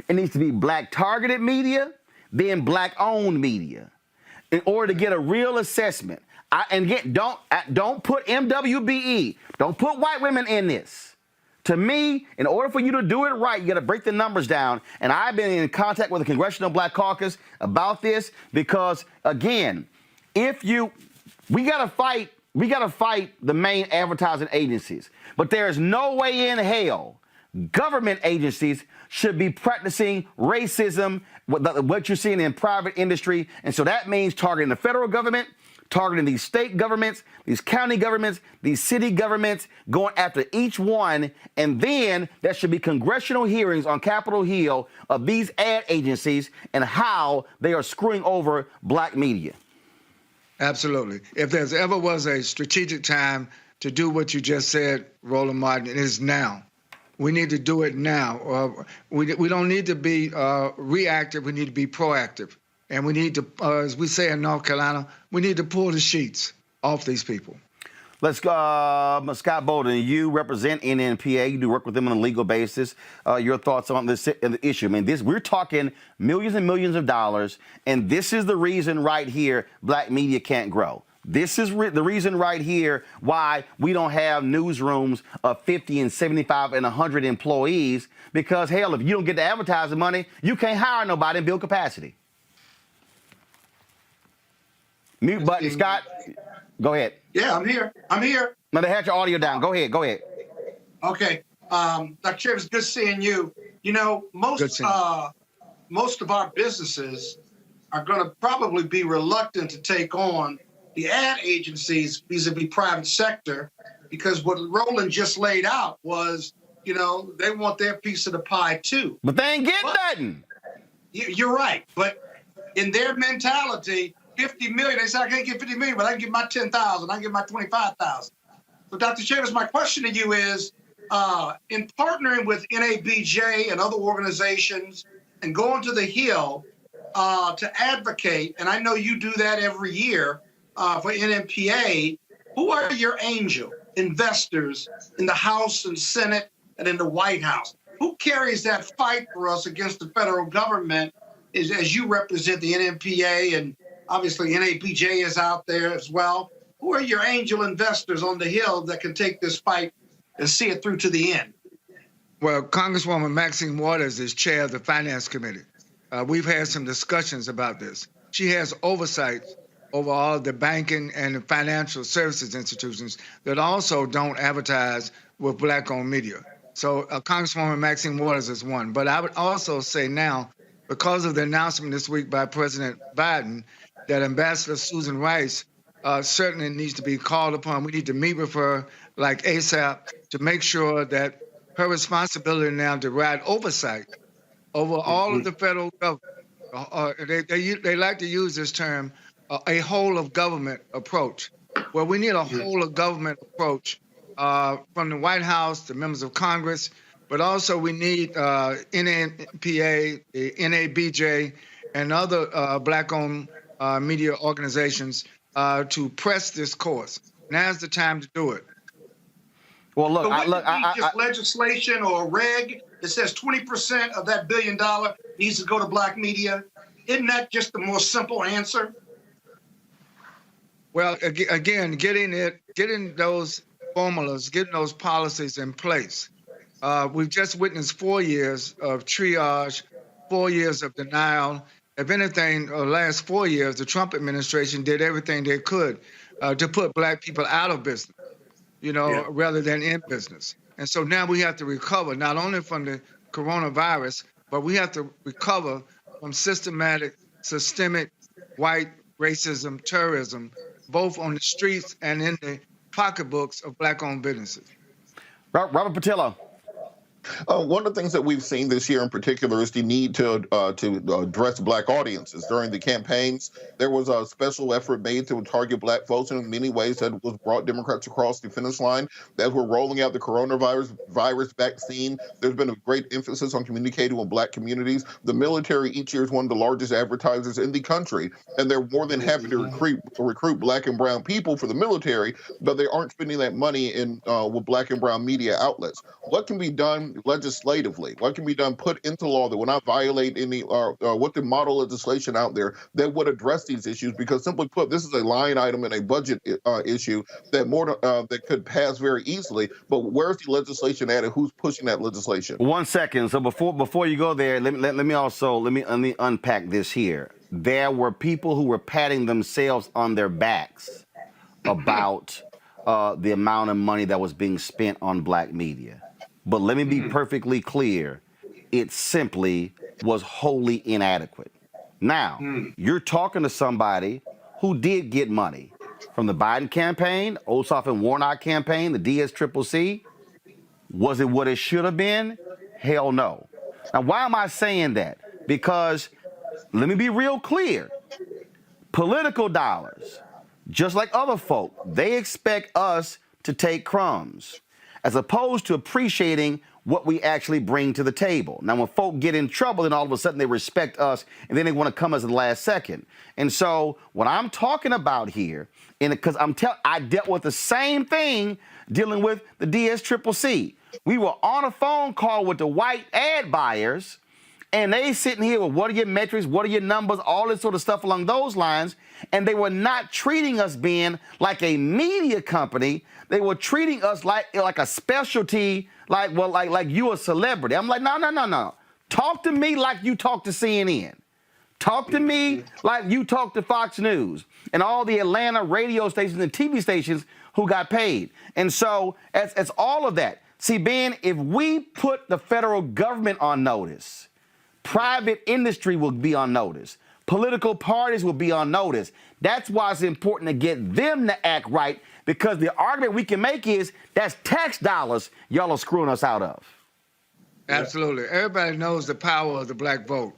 It needs to be black-targeted media, then black-owned media, in order to get a real assessment. And again, don't put MWBE. Don't put white women in this. To me, in order for you to do it right, you got to break the numbers down. And I've been in contact with the Congressional Black Caucus about this because, again, we got to fight the main advertising agencies. But there is no way in hell government agencies should be practicing racism, what you're seeing in private industry. And so that means targeting the federal government, targeting these state governments, these county governments, these city governments, going after each one. And then there should be congressional hearings on Capitol Hill of these ad agencies and how they are screwing over black media. Absolutely. If there's ever was a strategic time to do what you just said, Roland Martin, it is now. We need to do it now. We don't need to be reactive. We need to be proactive. And we need to, as we say in North Carolina, we need to pull the sheets off these people. Let's go, Scott Bolden, you represent NNPA. You do work with them on a legal basis. Your thoughts on this issue? I mean, we're talking millions and millions of dollars, and this is the reason right here black media can't grow. This is the reason right here why we don't have newsrooms of 50 and 75 and 100 employees, because, hell, if you don't get the advertising money, you can't hire nobody and build capacity. Mute button, Scott. Go ahead. Yeah, I'm here. I'm here. No, they had your audio down. Go ahead. Go ahead. Okay. Dr. Chavis, good seeing you. You know, most of our businesses are going to probably be reluctant to take on the ad agencies vis-a-vis private sector, because what Roland just laid out was, you know, they want their piece of the pie too. But they ain't getting nothing. You're right. But in their mentality, 50 million, they say, I can't get 50 million, but I can get my 10,000, I can get my 25,000. So Dr. Chavis, my question to you is, in partnering with NABJ and other organizations and going to the Hill to advocate, and I know you do that every year for NNPA, who are your angel investors in the House and Senate and in the White House? Who carries that fight for us against the federal government as you represent the NNPA, and obviously NABJ is out there as well? Who are your angel investors on the Hill that can take this fight and see it through to the end? Well, Congresswoman Maxine Waters is chair of the Finance Committee. We've had some discussions about this. She has oversight over all the banking and the financial services institutions that also don't advertise with black-owned media. So Congresswoman Maxine Waters is one. But I would also say now, because of the announcement this week by President Biden that Ambassador Susan Rice certainly needs to be called upon. We need to meet with her like ASAP to make sure that her responsibility now to provide oversight over all of the federal government. They like to use this term, a whole of government approach. Well, we need a whole of government approach from the White House to members of Congress, but also we need NNPA, NABJ, and other black-owned media organizations to press this course. Now's the time to do it. Well, look, just legislation or reg that says 20% of that $1 billion needs to go to black media. Isn't that just the more simple answer? Well, again, getting those formulas, getting those policies in place. We've just witnessed 4 years of triage, 4 years of denial. If anything, the last 4 years, the Trump administration did everything they could to put black people out of business, rather than in business. And so now we have to recover not only from the coronavirus, but we have to recover from systemic white racism, terrorism, both on the streets and in the pocketbooks of black-owned businesses. Robert Patillo. One of the things that we've seen this year in particular is the need to address black audiences. During the campaigns, there was a special effort made to target black folks, and in many ways that was brought Democrats across the finish line. As we're rolling out the coronavirus vaccine, there's been a great emphasis on communicating with black communities. The military each year is one of the largest advertisers in the country, and they're more than happy to recruit black and brown people for the military, but they aren't spending that money with black and brown media outlets. What can be done legislatively? What can be done put into law that will not violate any what the model legislation out there that would address these issues? Because simply put, this is a line item in a budget issue that could pass very easily. But where's the legislation at, and who's pushing that legislation? 1 second. So before you go there, let me unpack this here. There were people who were patting themselves on their backs about the amount of money that was being spent on black media. But let me be perfectly clear, it simply was wholly inadequate. Now, you're talking to somebody who did get money. from the Biden campaign, Ossoff and Warnock campaign, the DSCCC? Was it what it should have been? Hell no. Now, why am I saying that? Because let me be real clear. Political dollars, just like other folk, they expect us to take crumbs as opposed to appreciating what we actually bring to the table. Now, when folk get in trouble, then all of a sudden they respect us and then they want to come as the last second. And so what I'm talking about here, because I dealt with the same thing dealing with the DSCCC. We were on a phone call with the white ad buyers, and they sitting here with what are your metrics, what are your numbers, all this sort of stuff along those lines, and they were not treating us being like a media company. They were treating us like a specialty, like you a celebrity. I'm like, no. Talk to me like you talk to CNN. Talk to me like you talk to Fox News and all the Atlanta radio stations and TV stations who got paid. And so it's all of that. See, Ben, if we put the federal government on notice, private industry will be on notice. Political parties will be on notice. That's why it's important to get them to act right, because the argument we can make is that's tax dollars y'all are screwing us out of. Absolutely. Everybody knows the power of the black vote.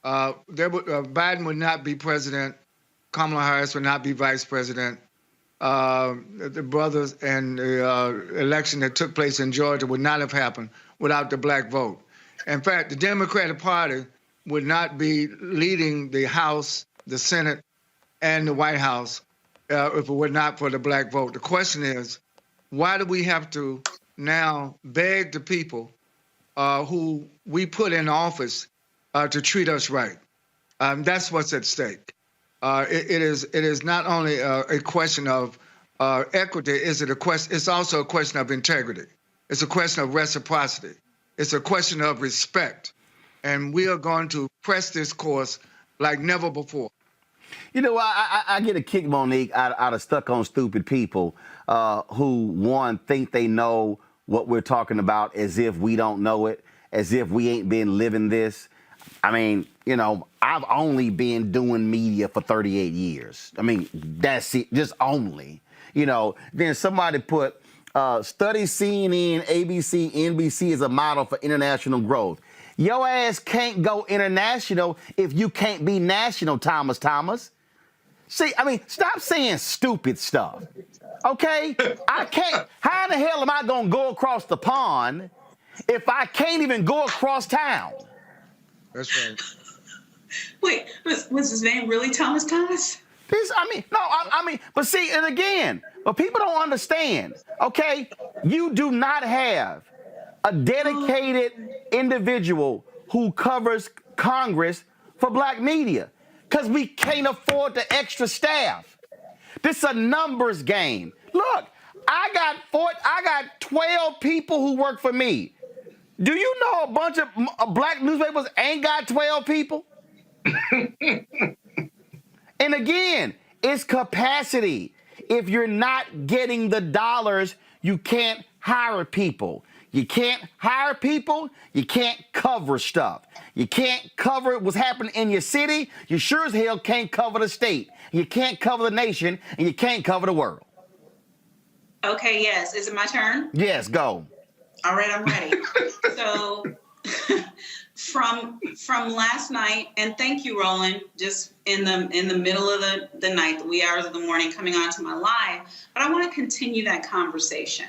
Biden would not be president. Kamala Harris would not be vice president. The brothers and the election that took place in Georgia would not have happened without the black vote. In fact, the Democratic Party would not be leading the House, the Senate, and the White House if it were not for the black vote. The question is, why do we have to now beg the people who we put in office to treat us right? That's what's at stake. It is not only a question of equity. It's also a question of integrity. It's a question of reciprocity. It's a question of respect. And we are going to press this course like never before. You know, I get a kick, Monique, out of stuck on stupid people who, one, think they know what we're talking about as if we don't know it, as if we ain't been living this. I mean, you know, I've only been doing media for 38 years. I mean, that's it, just only. You know, then somebody put study CNN, ABC, NBC as a model for international growth. Your ass can't go international if you can't be national, Thomas. See, I mean, stop saying stupid stuff, okay? I can't. How in the hell am I going to go across the pond if I can't even go across town? That's right. Wait, was his name really Thomas? But see, and again, but people don't understand, okay? You do not have a dedicated individual who covers Congress for black media because we can't afford the extra staff. This is a numbers game. Look, I got 12 people who work for me. Do you know a bunch of black newspapers ain't got 12 people? And again, it's capacity. If you're not getting the dollars, you can't hire people. You can't hire people, you can't cover stuff. You can't cover what's happening in your city, you sure as hell can't cover the state. You can't cover the nation, and you can't cover the world. Okay, yes. Is it my turn? Yes, go. All right, I'm ready. So from last night, and thank you, Roland, just in the middle of the night, the wee hours of the morning, coming onto my live, but I want to continue that conversation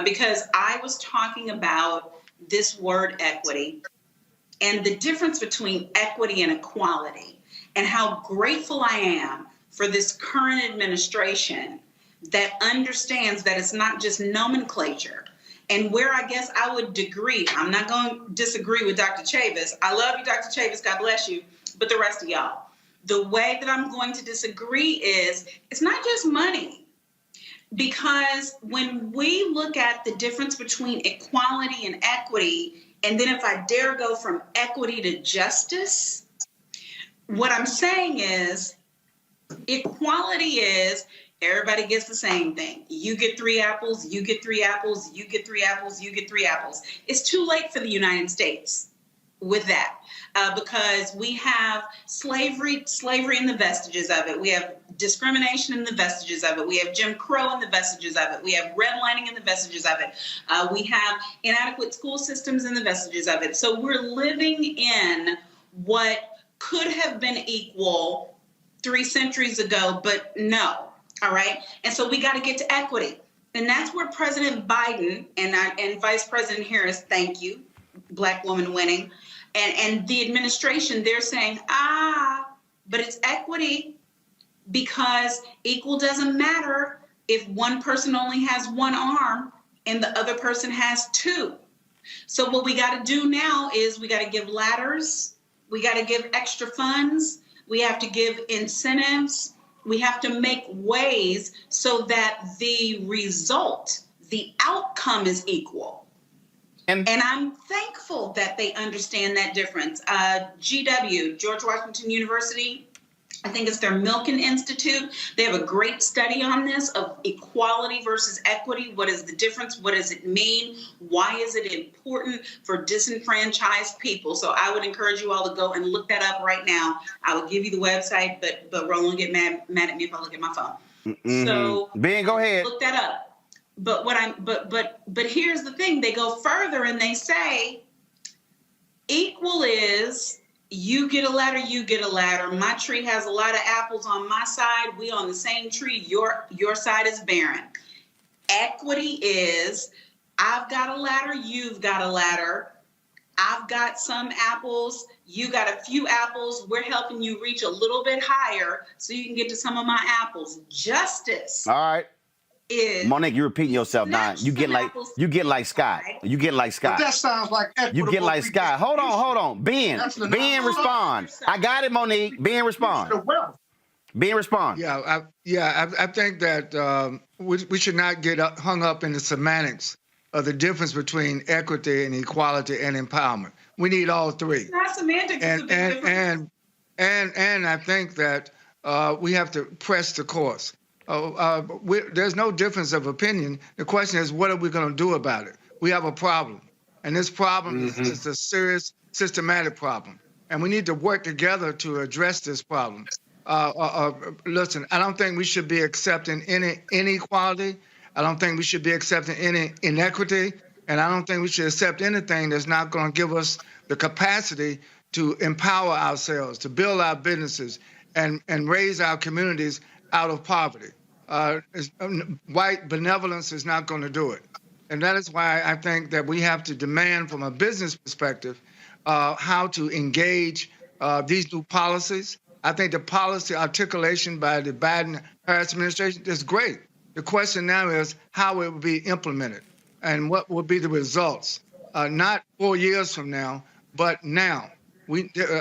because I was talking about this word equity and the difference between equity and equality, and how grateful I am for this current administration that understands that it's not just nomenclature. And where I guess I would disagree, I'm not going to disagree with Dr. Chavis. I love you, Dr. Chavis. God bless you. But the rest of y'all, the way that I'm going to disagree is it's not just money. Because when we look at the difference between equality and equity, and then if I dare go from equity to justice, what I'm saying is equality is everybody gets the same thing. You get 3 apples, you get 3 apples, you get 3 apples, you get 3 apples. It's too late for the United States. with that, because we have slavery in the vestiges of it. We have discrimination in the vestiges of it. We have Jim Crow in the vestiges of it. We have redlining in the vestiges of it. We have inadequate school systems in the vestiges of it. So we're living in what could have been equal 3 centuries ago, but no. All right. And so we got to get to equity. And that's where President Biden and Vice President Harris, thank you, Black woman winning, and the administration, they're saying, but it's equity, because equal doesn't matter if one person only has one arm and the other person has 2. So what we got to do now is we got to give ladders. We got to give extra funds. We have to give incentives. We have to make ways so that the result, the outcome is equal. And I'm thankful that they understand that difference. GW, George Washington University, I think it's their Milken Institute. They have a great study on this of equality versus equity. What is the difference? What does it mean? Why is it important for disenfranchised people? So I would encourage you all to go and look that up right now. I will give you the website, but Roland will get mad at me if I look at my phone. So Ben, go ahead. Look that up. But but here's the thing. They go further and they say equal is you get a ladder, you get a ladder. My tree has a lot of apples on my side. We on the same tree. Your side is barren. Equity is I've got a ladder, you've got a ladder. I've got some apples, you got a few apples. We're helping you reach a little bit higher so you can get to some of my apples. Justice. All right. Monique, you're repeating yourself now. You get like Sky. You get like Sky. But that sounds like equitable. You get like Sky. Hold on. Ben, respond. I got it, Monique. Ben, respond. Ben, respond. I think that we should not get hung up in the semantics of the difference between equity and equality and empowerment. We need all 3. It's not semantics. And I think that we have to press the course. There's no difference of opinion. The question is, what are we going to do about it? We have a problem, and this problem is a serious, systematic problem, and we need to work together to address this problem. Listen, I don't think we should be accepting any inequality. I don't think we should be accepting any inequity, and I don't think we should accept anything that's not going to give us the capacity to empower ourselves, to build our businesses, and raise our communities out of poverty. White benevolence is not going to do it. And that is why I think that we have to demand from a business perspective how to engage these new policies. I think the policy articulation by the Biden-Harris administration is great. The question now is how it will be implemented and what will be the results, not 4 years from now, but now.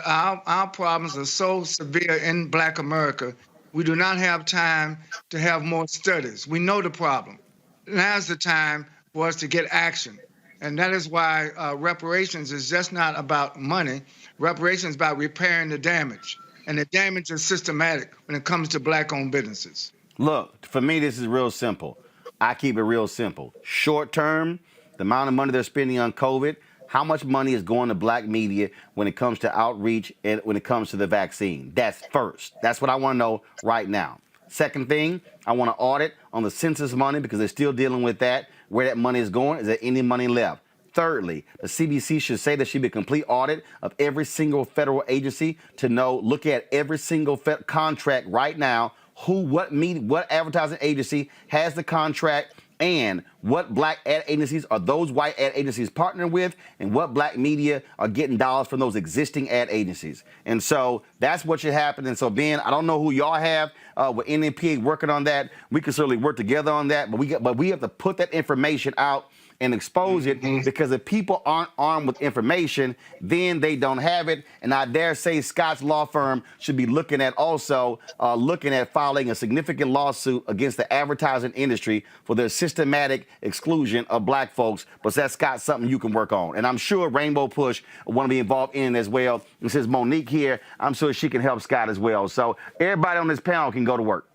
Our problems are so severe in Black America. We do not have time to have more studies. We know the problem. Now's the time for us to get action. And that is why reparations is just not about money. Reparations is about repairing the damage. And the damage is systematic when it comes to Black-owned businesses. Look, for me, this is real simple. I keep it real simple. Short term, the amount of money they're spending on COVID, how much money is going to Black media when it comes to outreach and when it comes to the vaccine? That's first. That's what I want to know right now. Second thing, I want to audit on the census money because they're still dealing with that, where that money is going. Is there any money left? Thirdly, the CBC should say there should be a complete audit of every single federal agency to look at every single contract right now, what advertising agency has the contract, and what Black ad agencies are those white ad agencies partnering with, and what Black media are getting dollars from those existing ad agencies. And so that's what should happen. And so, Ben, I don't know who y'all have with NMPA working on that. We can certainly work together on that, but we have to put that information out and expose it, because if people aren't armed with information, then they don't have it. And I dare say Scott's law firm should be looking at filing a significant lawsuit against the advertising industry for their systematic exclusion of Black folks. But that's, Scott, something you can work on. And I'm sure Rainbow Push want to be involved in it as well. And since Monique here, I'm sure she can help Scott as well. So everybody on this panel can go to work.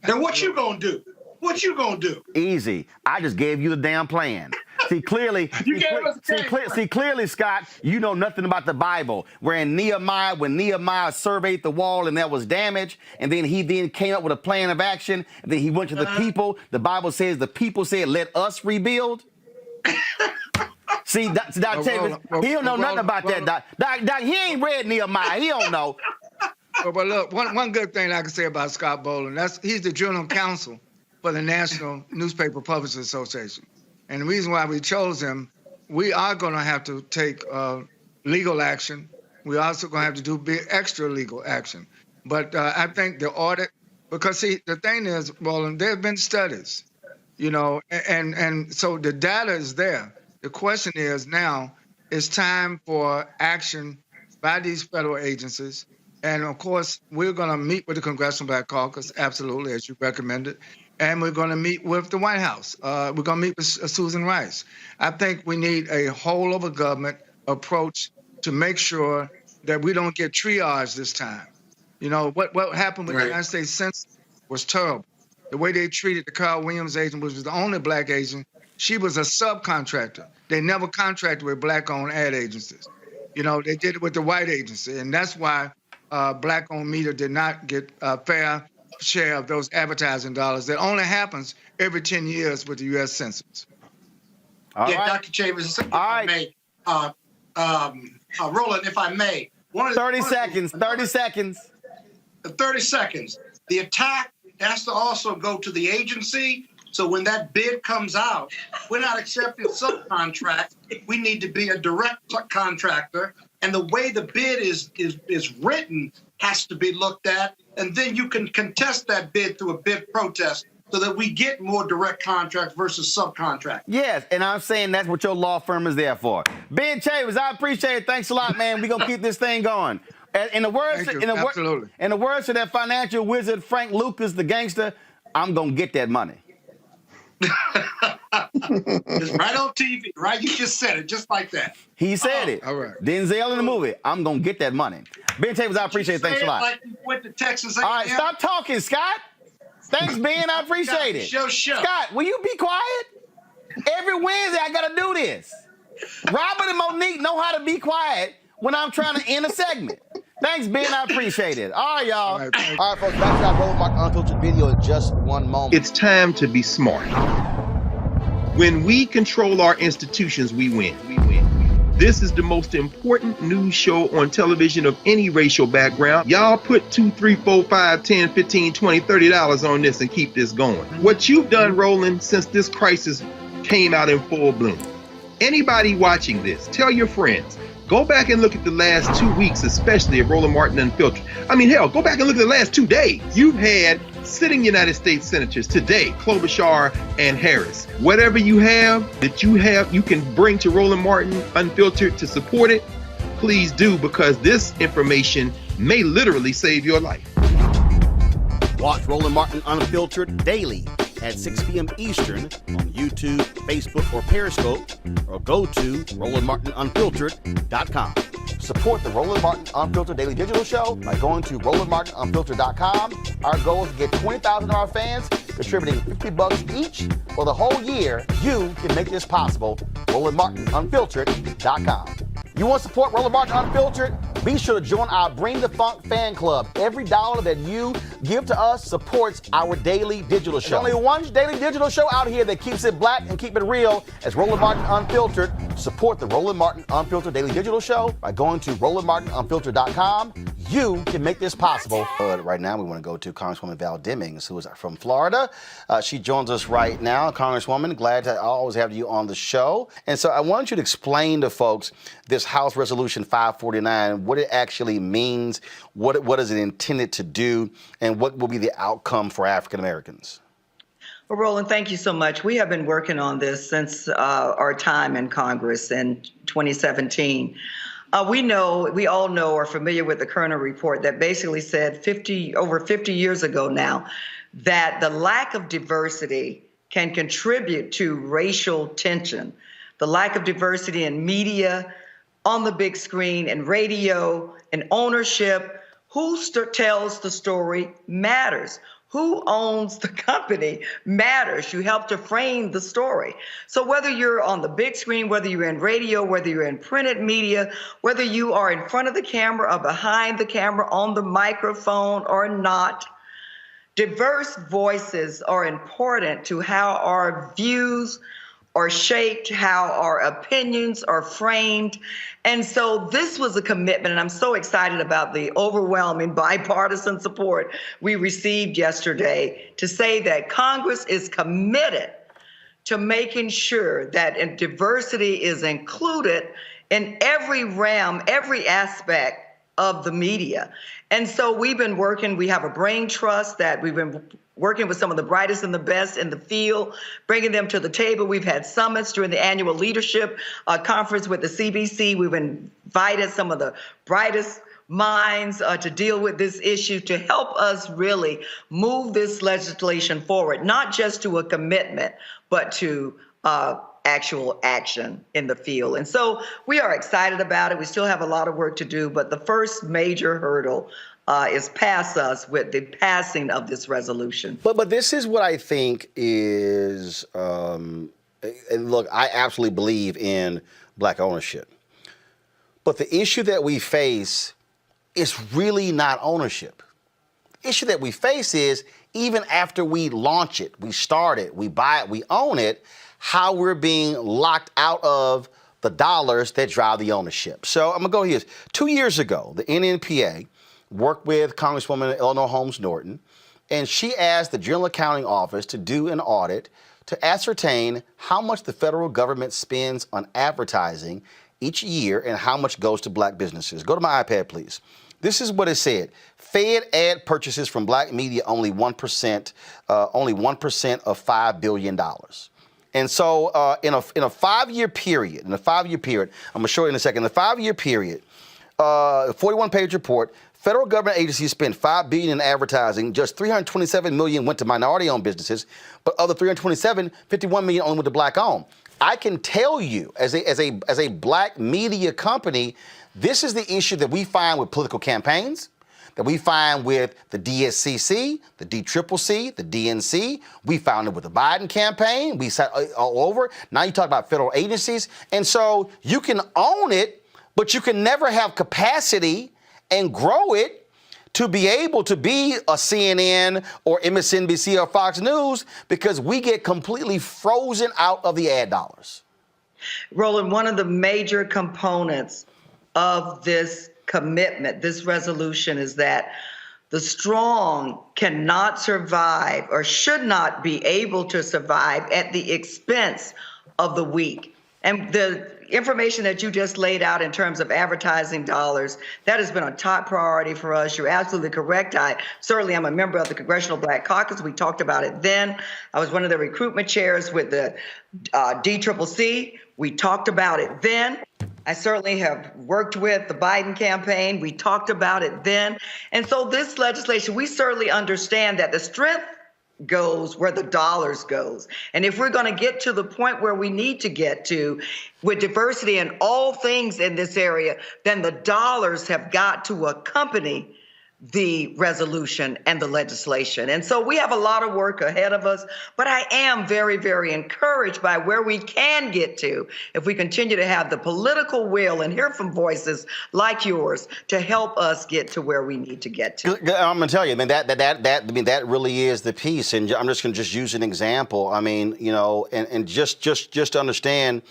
And what you gonna do? What you gonna do? Easy. I just gave you the damn plan. clearly, clearly, Scott, you know nothing about the Bible. When Nehemiah surveyed the wall and there was damage, and then he came up with a plan of action, and then he went to the people. The Bible says the people said, "Let us rebuild." See, Dr. Tavis, he don't know nothing about that, Doc. He ain't read Nehemiah. He don't know. But look, one good thing I can say about Scott Boland, he's the general counsel for the National Newspaper Publishers Association. And the reason why we chose him, we are going to have to take legal action. We're also going to have to do extra legal action. But I think the audit, because see, the thing is, Roland, there have been studies, and so the data is there. The question is now, it's time for action by these federal agencies. And of course, we're going to meet with the Congressional Black Caucus, absolutely, as you recommended. And we're going to meet with the White House. We're going to meet with Susan Rice. I think we need a whole of a government approach to make sure that we don't get triage this time. What happened with the United States Census was terrible. The way they treated the Carl Williams agent, which was the only black agent, she was a subcontractor. They never contracted with black-owned ad agencies. They did it with the white agency, and that's why black-owned media did not get a fair share of those advertising dollars. That only happens every 10 years with the U.S. Census. Dr. Chambers, if I may, Roland, if I may. 30 seconds. 30 seconds. The attack has to also go to the agency. So when that bid comes out, we're not accepting subcontracts. We need to be a direct contractor. And the way the bid is written has to be looked at. And then you can contest that bid through a bid protest so that we get more direct contracts versus subcontract. Yes, and I'm saying that's what your law firm is there for. Ben Chavez, I appreciate it. Thanks a lot, man. We're going to keep this thing going. In the words of that financial wizard, Frank Lucas, the gangster, I'm going to get that money. It's right on TV, right? You just said it just like that. He said it. All right. Denzel in the movie. I'm going to get that money. Ben Chavez, I appreciate it. Thanks a lot. Like you went to Texas A&M. All right, stop talking, Scott. Thanks, Ben. I appreciate it. Show. Scott, will you be quiet? Every Wednesday, I got to do this. Robert and Monique know how to be quiet when I'm trying to end a segment. Thanks, Ben. I appreciate it. All right, y'all. All right, folks, back to our Roland Martin Unfiltered video in just one moment. It's time to be smart. When we control our institutions, we win. This is the most important news show on television of any racial background. Y'all put $2, $3, $4, $5, $10, $15, $20, $30 on this and keep this going. What you've done, Roland, since this crisis came out in full bloom. Anybody watching this, tell your friends. Go back and look at the last 2 weeks, especially of Roland Martin Unfiltered. I mean, hell, go back and look at the last 2 days. You've had sitting United States senators today, Klobuchar and Harris. Whatever you have that you can bring to Roland Martin Unfiltered to support it, please do, because this information may literally save your life. Watch Roland Martin Unfiltered daily at 6 p.m. Eastern on YouTube, Facebook, or Periscope, or go to RolandMartinUnfiltered.com. Support the Roland Martin Unfiltered Daily Digital Show by going to RolandMartinUnfiltered.com. Our goal is to get 20,000 of our fans contributing $50 each for the whole year. You can make this possible. RolandMartinUnfiltered.com. You want to support Roland Martin Unfiltered? Be sure to join our Bring the Funk fan club. Every dollar that you give to us supports our daily digital show. There's only one daily digital show out here that keeps it black and keep it real as Roland Martin Unfiltered. Support the Roland Martin Unfiltered Daily Digital Show by going to RolandMartinUnfiltered.com. You can make this possible. Right now, we want to go to Congresswoman Val Demings, who is from Florida. She joins us right now. Congresswoman, glad to always have you on the show. And so I want you to explain to folks this House Resolution 549, what it actually means, what is it intended to do, and what will be the outcome for African Americans. Well, Roland, thank you so much. We have been working on this since our time in Congress in 2017. We all know, are familiar with the Kerner report that basically said over 50 years ago now that the lack of diversity can contribute to racial tension. The lack of diversity in media, on the big screen, and radio, and ownership. Who tells the story matters. Who owns the company matters. You help to frame the story. So whether you're on the big screen, whether you're in radio, whether you're in printed media, whether you are in front of the camera or behind the camera, on the microphone or not, diverse voices are important to how our views are shaped, how our opinions are framed. And so this was a commitment, and I'm so excited about the overwhelming bipartisan support we received yesterday to say that Congress is committed to making sure that diversity is included in every realm, every aspect of the media. And so we've been working, we have a brain trust that we've been working with some of the brightest and the best in the field, bringing them to the table. We've had summits during the annual leadership conference with the CBC. We've invited some of the brightest minds to deal with this issue to help us really move this legislation forward, not just to a commitment, but to actual action in the field. And so we are excited about it. We still have a lot of work to do, but the first major hurdle is past us with the passing of this resolution. But this is what I think is, and look, I absolutely believe in black ownership. But the issue that we face is really not ownership. The issue that we face is even after we launch it, we start it, we buy it, we own it, how we're being locked out of the dollars that drive the ownership. So I'm gonna go here. 2 years ago, the NNPA worked with Congresswoman Eleanor Holmes Norton, and she asked the General Accounting Office to do an audit to ascertain how much the federal government spends on advertising each year and how much goes to black businesses. Go to my iPad, please. This is what it said. Fed ad purchases from black media only 1% of $5 billion. And so in a 5-year period, I'm gonna show you in a second, in a 5-year period, 41-page report, federal government agencies spent $5 billion in advertising. Just $327 million went to minority-owned businesses, but of the $327, $51 million only went to black-owned. I can tell you, as a black media company, this is the issue that we find with political campaigns, that we find with the DSCC, the DCCC, the DNC. We found it with the Biden campaign. We said all over. Now you talk about federal agencies. And so you can own it, but you can never have capacity and grow it to be able to be a CNN or MSNBC or Fox News because we get completely frozen out of the ad dollars. Roland, one of the major components of this commitment, this resolution, is that the strong cannot survive or should not be able to survive at the expense of the weak. And the information that you just laid out in terms of advertising dollars, that has been a top priority for us. You're absolutely correct. I certainly am a member of the Congressional Black Caucus. We talked about it then. I was one of the recruitment chairs with the DCCC. We talked about it then. I certainly have worked with the Biden campaign. We talked about it then. And so this legislation, we certainly understand that the strength goes where the dollars goes. And if we're going to get to the point where we need to get to with diversity in all things in this area, then the dollars have got to accompany the resolution and the legislation. And so we have a lot of work ahead of us, but I am very, very encouraged by where we can get to if we continue to have the political will and hear from voices like yours to help us get to where we need to get to. I'm gonna tell you, I mean, that really is the piece. And I'm just gonna use an example. I mean, you know, and just to understand,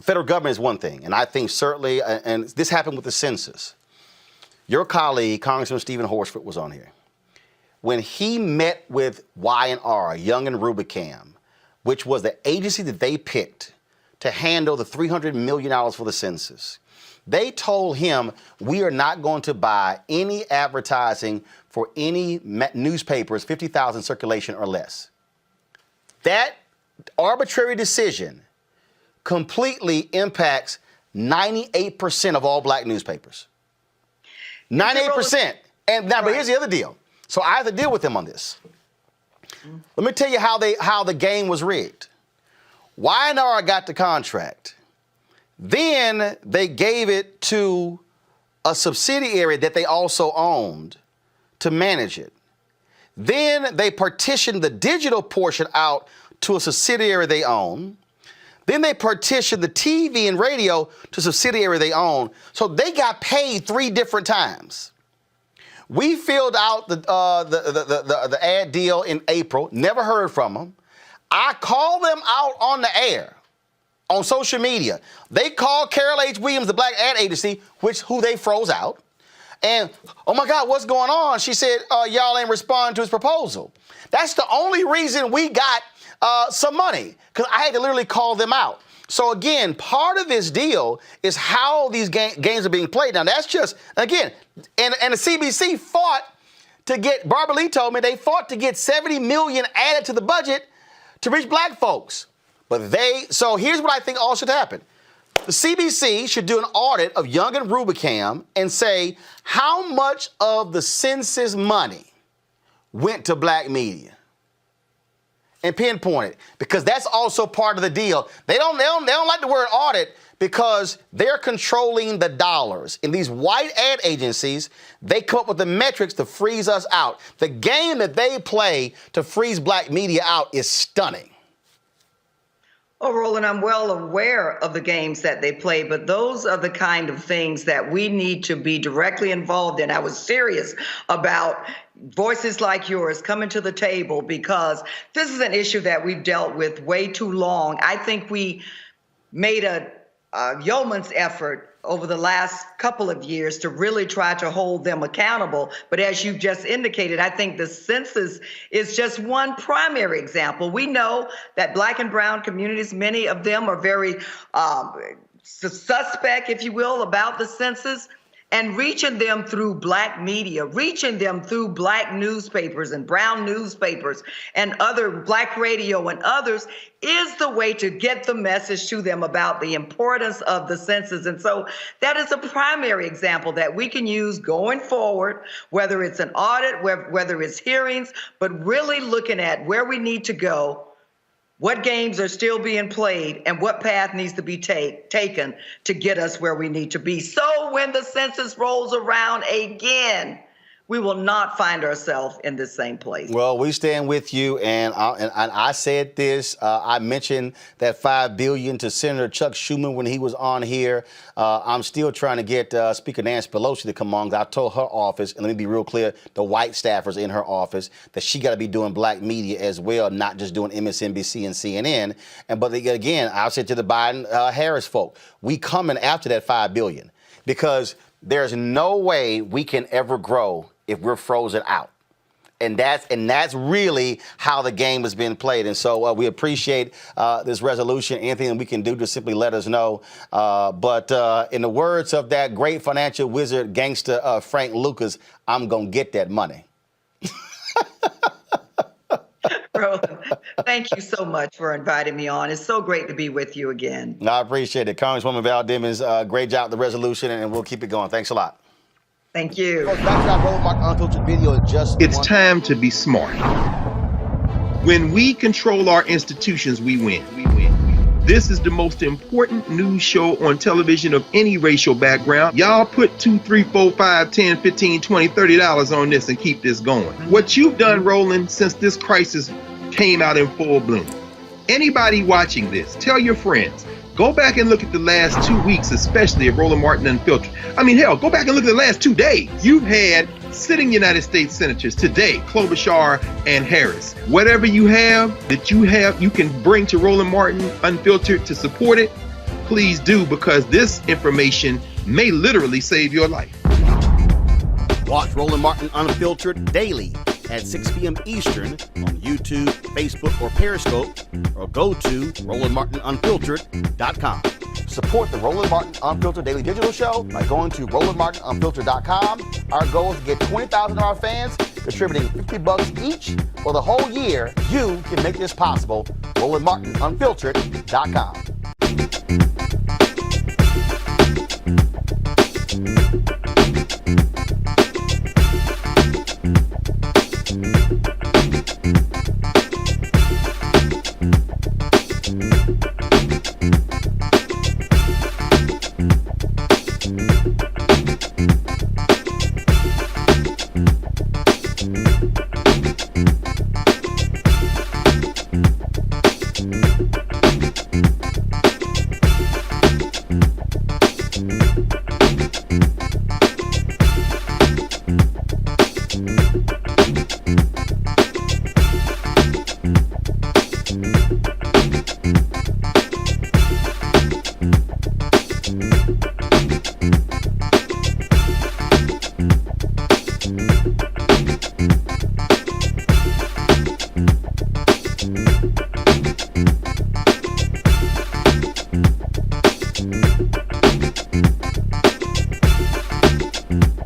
federal government is one thing, and I think certainly, and this happened with the census. Your colleague, Congressman Stephen Horsford, was on here. When he met with Y&R, Young and Rubicam, which was the agency that they picked to handle the $300 million for the census, they told him, we are not going to buy any advertising for any newspapers, 50,000 circulation or less. That arbitrary decision completely impacts 98% of all black newspapers. 98%. And now, but here's the other deal. So I have to deal with them on this. Let me tell you how the game was rigged. Y&R got the contract. Then they gave it to a subsidiary that they also owned to manage it. Then they partitioned the digital portion out to a subsidiary they own. Then they partitioned the TV and radio to a subsidiary they own. So they got paid 3 different times. We filled out the ad deal in April, never heard from them. I called them out on the air, on social media. They called Carol H. Williams, the black ad agency, who they froze out. And, oh my God, what's going on? She said, y'all ain't responding to his proposal. That's the only reason we got some money, because I had to literally call them out. So again, part of this deal is how these games are being played. Now that's just, again, and the CBC fought to get, Barbara Lee told me, they fought to get $70 million added to the budget to reach black folks. So here's what I think all should happen. The CBC should do an audit of Young and Rubicam and say how much of the census money went to black media. And pinpoint it, because that's also part of the deal. They don't like the word audit because they're controlling the dollars. In these white ad agencies, they come up with the metrics to freeze us out. The game that they play to freeze black media out is stunning. Oh, Roland, I'm well aware of the games that they play, but those are the kind of things that we need to be directly involved in. I was serious about voices like yours coming to the table because this is an issue that we've dealt with way too long. I think we made a yeoman's effort over the last couple of years to really try to hold them accountable. But as you've just indicated, I think the census is just one primary example. We know that black and brown communities, many of them are very suspect, if you will, about the census. And reaching them through black media, reaching them through black newspapers and brown newspapers and other black radio and others is the way to get the message to them about the importance of the census. And so that is a primary example that we can use going forward, whether it's an audit, whether it's hearings, but really looking at where we need to go, what games are still being played, and what path needs to be taken to get us where we need to be. So when the census rolls around again, we will not find ourselves in the same place. Well, we stand with you, and I said this. I mentioned that $5 billion to Senator Chuck Schumer when he was on here. I'm still trying to get Speaker Nancy Pelosi to come on. I told her office, and let me be real clear, the white staffers in her office, that she got to be doing black media as well, not just doing MSNBC and CNN. But again, I said to the Biden-Harris folk, we coming after that $5 billion because there's no way we can ever grow if we're frozen out. And that's really how the game has been played. And so we appreciate this resolution. Anything that we can do to simply let us know. But in the words of that great financial wizard, gangster Frank Lucas, I'm going to get that money. Roland, thank you so much for inviting me on. It's so great to be with you again. I appreciate it. Congresswoman Val Demings, great job with the resolution, and we'll keep it going. Thanks a lot. Thank you. It's time to be smart. When we control our institutions, we win. This is the most important news show on television of any racial background. Y'all put $2, $3, $4, $5, $10, $15, $20, $30 on this and keep this going. What you've done, Roland, since this crisis came out in full bloom. Anybody watching this, tell your friends. Go back and look at the last 2 weeks, especially of Roland Martin Unfiltered. I mean, hell, go back and look at the last 2 days. You've had sitting United States senators today, Klobuchar and Harris. Whatever you have, you can bring to Roland Martin Unfiltered to support it. Please do, because this information may literally save your life. Watch Roland Martin Unfiltered daily at 6 p.m. Eastern on YouTube, Facebook, or Periscope, or go to RolandMartinUnfiltered.com. Support the Roland Martin Unfiltered Daily Digital Show by going to RolandMartinUnfiltered.com. Our goal is to get 20,000 of our fans contributing $50 each for the whole year. You can make this possible. RolandMartinUnfiltered.com.